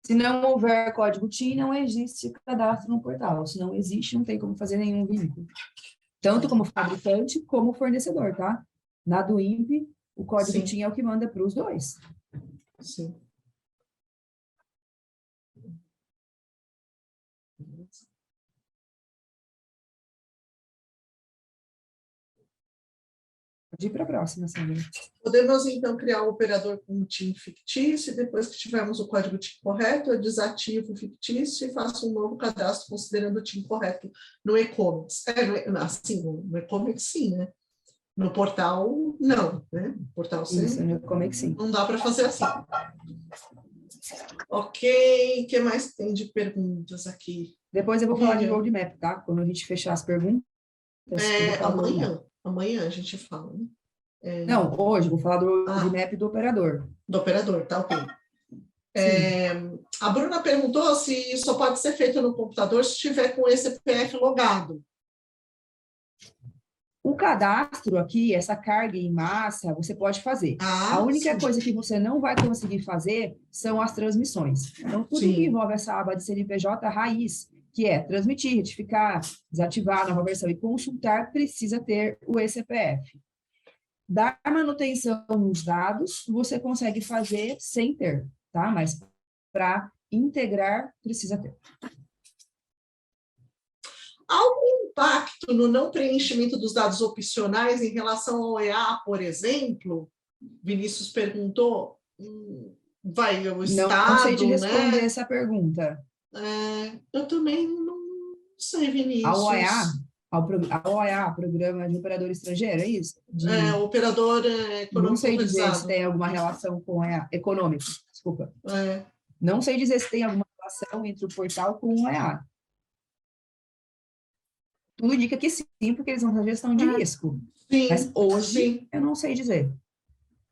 Se não houver código TIM, não existe cadastro no portal. Se não existe, não tem como fazer nenhum vínculo. Tanto como fabricante, como fornecedor, tá? Na do INPE, o código TIM é o que manda para os dois. Sim. Pode ir para a próxima, Sandra. Podemos, então, criar o operador com o TIM fictício, e depois que tivermos o código TIM correto, eu desativo o fictício e faço um novo cadastro considerando o TIM correto no e-commerce. No e-commerce, sim, né? No portal, não, né? No portal, sim. Isso, no e-commerce, sim. Não dá para fazer assim. Ok, o que mais tem de perguntas aqui? Depois eu vou falar de roadmap, tá? Quando a gente fechar as perguntas. Amanhã a gente fala, né? Não, hoje, vou falar do roadmap do operador. Do operador, tá ok. A Bruna perguntou se isso só pode ser feito no computador se estiver com esse CPF logado. O cadastro aqui, essa carga em massa, você pode fazer. A única coisa que você não vai conseguir fazer são as transmissões. Então, tudo que envolve essa aba de CNPJ raiz, que é transmitir, retificar, desativar a nova versão e consultar, precisa ter o eCPF. Dar manutenção nos dados, você consegue fazer sem ter, tá? Mas para integrar, precisa ter. Algum impacto no não preenchimento dos dados opcionais em relação ao EA, por exemplo? Vinícius perguntou. Vai o Estado, não sei te responder essa pergunta. Eu também não sei, Vinícius. Ao OEA, Programa de Operador Estrangeiro, é isso? Operador econômico. Não sei dizer se tem alguma relação com o EA. Econômico, desculpa. Não sei dizer se tem alguma relação entre o portal com o EA. Tudo indica que sim, porque eles vão fazer gestão de risco. Sim, mas hoje, eu não sei dizer.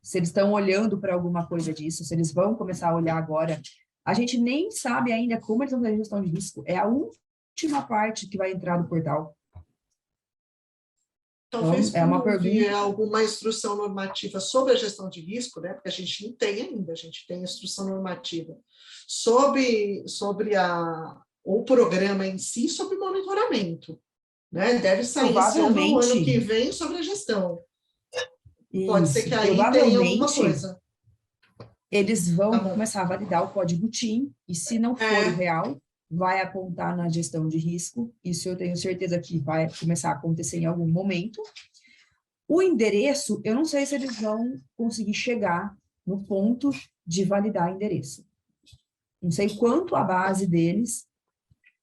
Se eles estão olhando para alguma coisa disso, se eles vão começar a olhar agora. A gente nem sabe ainda como eles vão fazer gestão de risco. É a última parte que vai entrar no portal. Talvez então, é uma pergunta. Alguma instrução normativa sobre a gestão de risco, né? Porque a gente não tem ainda, a gente tem instrução normativa sobre o programa em si, sobre monitoramento. Né? Deve sair no ano que vem sobre a gestão. Pode ser que aí tenha alguma coisa. Eles vão começar a validar o código TIM, e se não for real, vai apontar na gestão de risco. Isso eu tenho certeza que vai começar a acontecer em algum momento. O endereço, eu não sei se eles vão conseguir chegar no ponto de validar endereço. Não sei quanto a base deles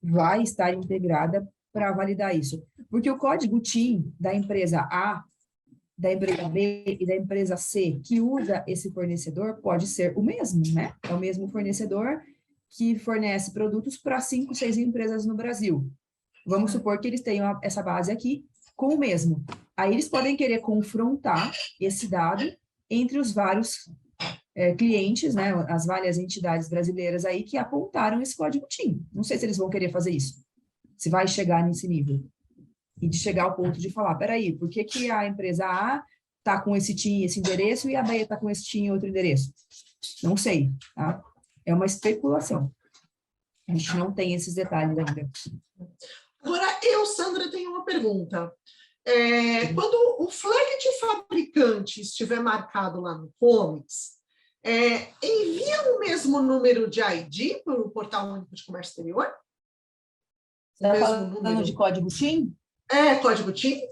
vai estar integrada para validar isso. Porque o código TIM da empresa A, da empresa B e da empresa C que usa esse fornecedor pode ser o mesmo, né? É o mesmo fornecedor que fornece produtos para 5, 6 empresas no Brasil. Vamos supor que eles tenham essa base aqui com o mesmo. Aí eles podem querer confrontar esse dado entre os vários clientes, né? As várias entidades brasileiras aí que apontaram esse código TIM. Não sei se eles vão querer fazer isso. Se vai chegar nesse nível. E de chegar ao ponto de falar, peraí, por que a empresa A está com esse TIM, esse endereço, e a B está com esse TIM e outro endereço? Não sei, tá? É uma especulação. A gente não tem esses detalhes ainda. Agora, Sandra, tenho uma pergunta. Quando o flag de fabricante estiver marcado lá no Comex, envia o mesmo número de ID para o Portal Único de Comércio Exterior? Você está falando de código TIM? Código TIM.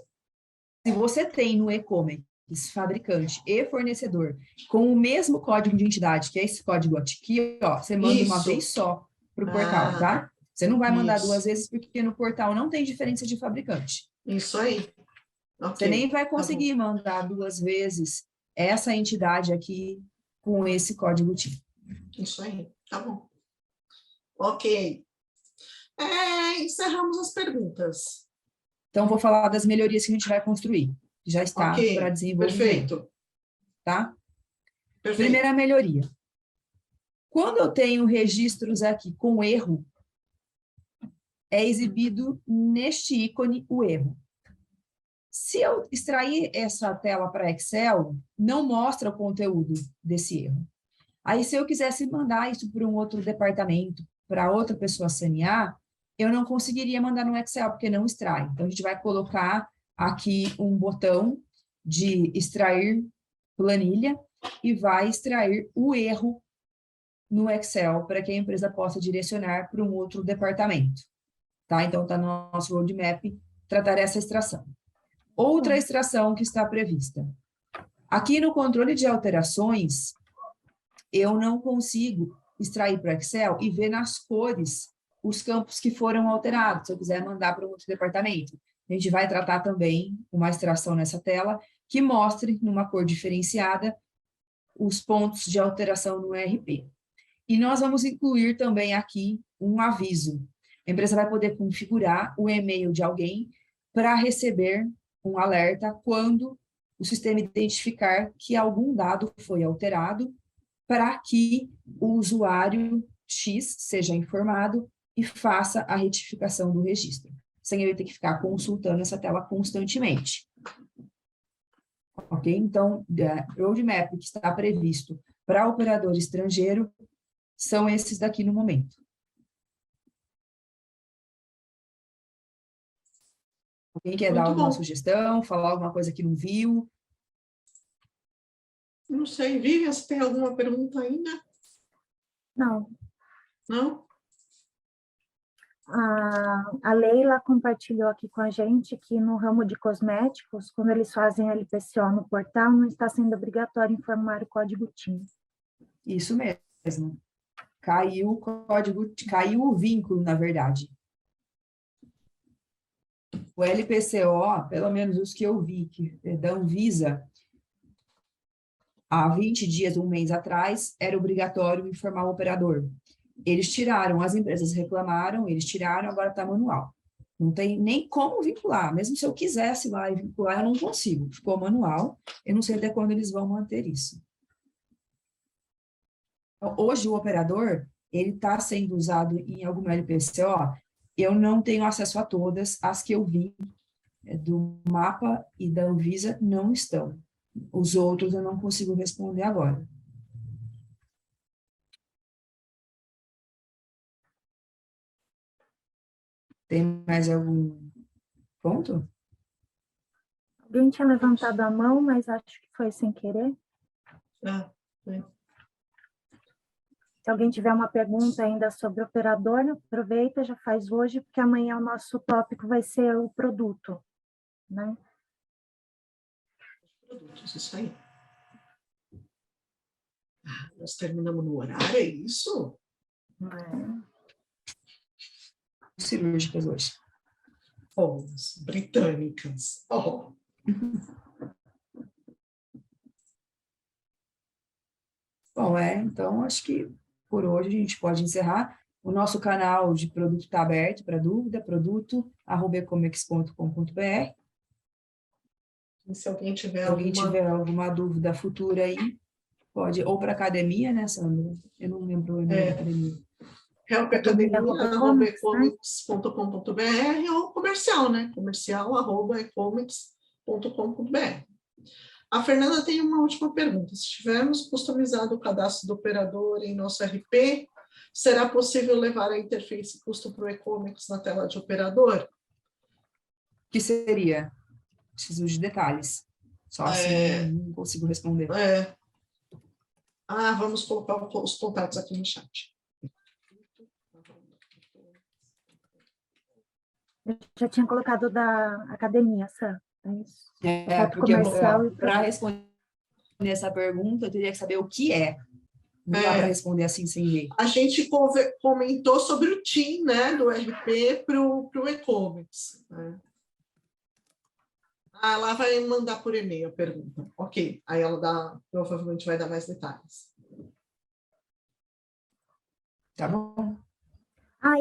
Se você tem no e-commerce fabricante e fornecedor com o mesmo código de entidade, que é esse código aqui, ó, você manda uma vez só para o portal, tá? Você não vai mandar isso. 2 vezes, porque no portal não tem diferença de fabricante. Isso aí. Você Ok, nem vai tá bom. conseguir mandar 2 vezes essa entidade aqui com esse código TIM. Isso aí, tá bom. Ok. Encerramos as perguntas. Então, vou falar das melhorias que a gente vai construir, que já está Ok, para desenvolvimento, perfeito. tá? Perfeito. Primeira melhoria. Quando eu tenho registros aqui com erro, é exibido neste ícone o erro. Se eu extrair essa tela para Excel, não mostra o conteúdo desse erro. Aí, se eu quisesse mandar isso para um outro departamento, para outra pessoa sanear, eu não conseguiria mandar no Excel, porque não extrai. Então, a gente vai colocar aqui um botão de extrair planilha e vai extrair o erro no Excel, para que a empresa possa direcionar para um outro departamento. Tá? Então, está no nosso roadmap tratar essa extração. Outra extração que está prevista. Aqui no controle de alterações, eu não consigo extrair para o Excel e ver nas cores os campos que foram alterados, se eu quiser mandar para um outro departamento. A gente vai tratar também uma extração nessa tela que mostre, numa cor diferenciada, os pontos de alteração no ERP. E nós vamos incluir também aqui um aviso. A empresa vai poder configurar o e-mail de alguém para receber um alerta quando o sistema identificar que algum dado foi alterado, para que o usuário X seja informado e faça a retificação do registro, sem ele ter que ficar consultando essa tela constantemente. Ok? Então, o roadmap que está previsto para operador estrangeiro são esses daqui no momento. Alguém quer dar alguma sugestão, falar alguma coisa que não viu? Não sei, Vivian, você tem alguma pergunta ainda? Não. Não? A Leila compartilhou aqui com a gente que no ramo de cosméticos, quando eles fazem LPCO no portal, não está sendo obrigatório informar o código TIM. Isso mesmo. Caiu o código, caiu o vínculo, na verdade. O LPCO, pelo menos os que eu vi, que da Anvisa, há 20 dias, um mês atrás, era obrigatório informar o operador. Eles tiraram, as empresas reclamaram, eles tiraram, agora está manual. Não tem nem como vincular. Mesmo se eu quisesse lá e vincular, eu não consigo. Ficou manual. Eu não sei até quando eles vão manter isso. Então, hoje, o operador, ele está sendo usado em alguma LPCO. Eu não tenho acesso a todas. As que eu vi do mapa e da Anvisa não estão. Os outros eu não consigo responder agora. Tem mais algum ponto? Alguém tinha levantado a mão, mas acho que foi sem querer. Foi. Se alguém tiver uma pergunta ainda sobre o operador, aproveita, já faz hoje, porque amanhã o nosso tópico vai ser o produto, né? Produtos, isso aí. Nós terminamos no horário, é isso? Cirúrgicas hoje. Oh, britânicas. Oh. Bom, então acho que por hoje a gente pode encerrar. O nosso canal de produto está aberto para dúvida, produto@ecomex.com.br. E se alguém tiver alguma dúvida futura aí, pode, ou para a academia, né, Sandra? Eu não lembro o e-mail da academia. helpacademia@ecomex.com.br ou comercial, né? comercial@ecomex.com.br. A Fernanda tem uma última pergunta. Se tivermos customizado o cadastro do operador em nosso RP, será possível levar a interface custo para o e-comex na tela de operador? O que seria? Preciso de detalhes. Só assim não consigo responder. Vamos colocar os contatos aqui no chat. Eu já tinha colocado da academia, Sam. É isso. Porque para responder essa pergunta, eu teria que saber o que é, Não dá para responder assim sem ler. A gente comentou sobre o TIM, né, do RP para o e-commerce. Né? Ela vai mandar por e-mail a pergunta. Ok, aí ela provavelmente vai dar mais detalhes. Tá bom?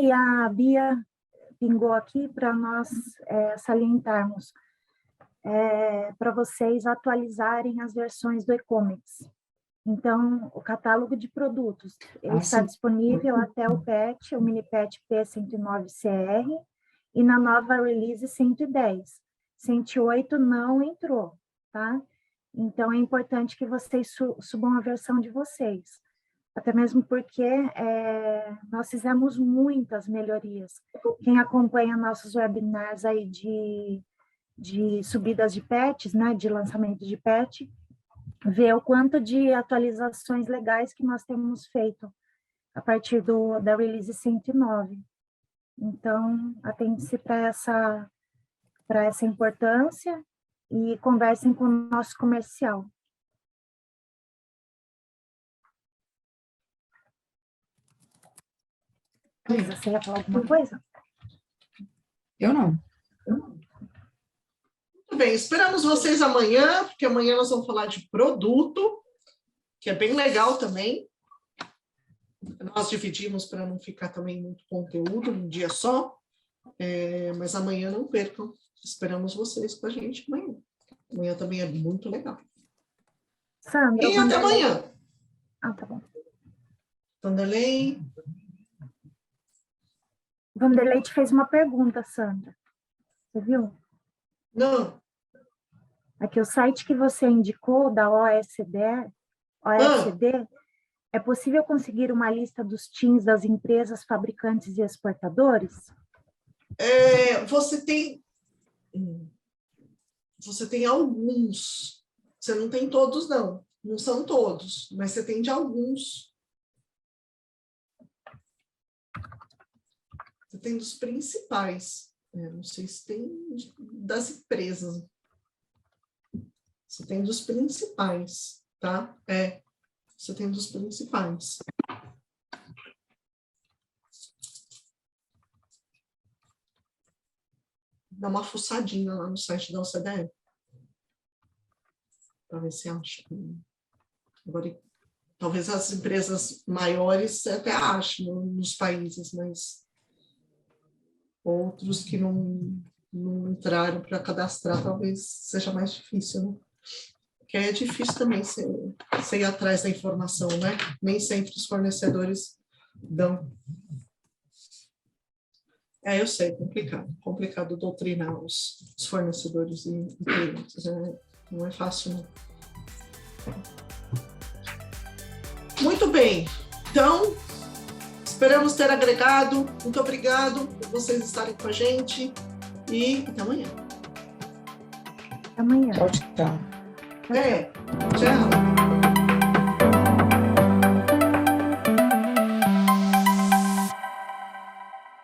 E a Bia pingou aqui para nós salientarmos, para vocês atualizarem as versões do e-commerce. Então, o catálogo de produtos ele está disponível até o PET, o mini PET P109CR, e na nova release 110. 108 não entrou, tá? Então, é importante que vocês subam a versão de vocês. Até mesmo porque nós fizemos muitas melhorias. Quem acompanha nossos webinars aí de subidas de patches, né, de lançamento de patch, vê o quanto de atualizações legais que nós temos feito a partir da release 109. Então, atente-se para essa importância e conversem com o nosso comercial. Luísa, você ia falar alguma coisa? Eu não. Muito bem, esperamos vocês amanhã, porque amanhã nós vamos falar de produto, que é bem legal também. Nós dividimos para não ficar também muito conteúdo num dia só, mas amanhã não percam. Esperamos vocês com a gente amanhã. Amanhã também é muito legal. Sandra, e até amanhã. Tá bom. Vanderlei. Vanderlei te fez uma pergunta, Sandra. Você viu? Não. Aqui, o site que você indicou, da OSD, é possível conseguir uma lista dos TIMs das empresas, fabricantes e exportadores? Você tem alguns. Você não tem todos, não. Não são todos, mas você tem de alguns. Você tem dos principais. Não sei se tem das empresas. Você tem dos principais, tá? Você tem dos principais. Dá uma fuçadinha lá no site da OCDE. Para ver se acha. Agora, talvez as empresas maiores você até achem nos países, mas outros que não entraram para cadastrar, talvez seja mais difícil, né? Porque é difícil também você ir atrás da informação, né? Nem sempre os fornecedores dão. Eu sei, complicado doutrinar os fornecedores e clientes, não é fácil, não. Muito bem, então, esperamos ter agregado, muito obrigado por vocês estarem com a gente e até amanhã. Até amanhã. Tchau, tchau. Tchau.